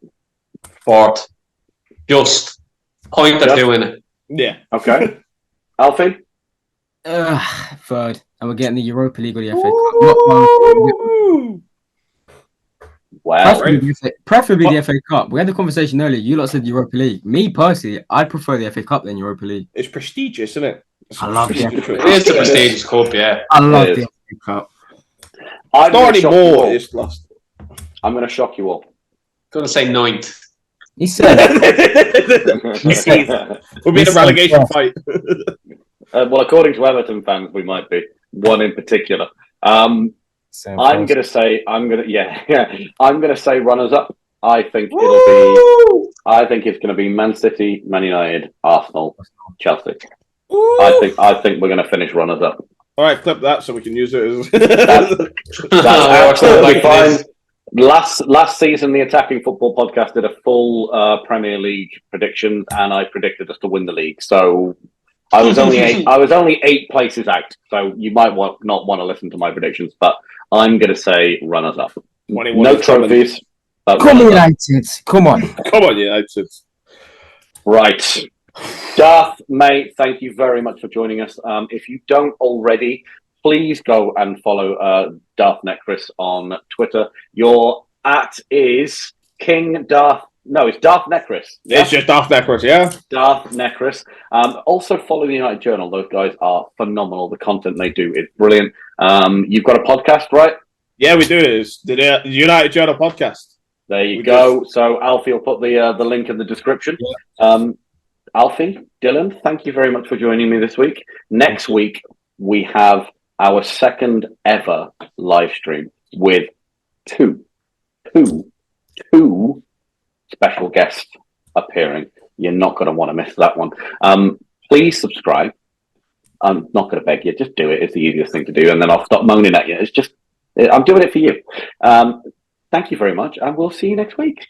Fourth. Just point at doing it. Yeah. Okay. Alfie? Third. And we're getting the Europa League or the FA Cup. Wow. Preferably the FA Cup. We had the conversation earlier. You lot said Europa League. Me personally, I'd prefer the FA Cup than Europa League. It's prestigious, isn't it? I love the FA Cup. It is a prestigious cup, yeah. I love the FA Cup. I'm not going anymore. It's lost. I'm going to shock you all. Going to say 9th. He said we'll be in a relegation fight. Well, according to Everton fans, we might be one in particular. I'm going to say runners up. I think it's going to be Man City, Man United, Arsenal, Chelsea. I think we're going to finish runners up. All right, clip that so we can use it as that's absolutely fine. Last season, the Attacking Football Podcast did a full Premier League prediction, and I predicted us to win the league. So I was only 8 places out. So you might not want to listen to my predictions, but I'm going to say runners up. No trophies. Come on, United. Come on, United. Right. Darth, mate, thank you very much for joining us. If you don't already, please go and follow Darth Necris on Twitter. Your @ is King Darth. No, it's Darth Necris. Yeah? It's just Darth Necris, yeah. Darth Necris. Also follow the United Journal. Those guys are phenomenal. The content they do is brilliant. You've got a podcast, right? Yeah, we do. It's the United Journal podcast. There you go. So Alfie will put the link in the description. Yeah. Alfie, Dylan, thank you very much for joining me this week. Next week, we have our second ever live stream with two special guests appearing. You're not going to want to miss that one. Please subscribe. I'm not going to beg you. Just do it. It's the easiest thing to do. And then I'll stop moaning at you. I'm doing it for you. Thank you very much. And we'll see you next week.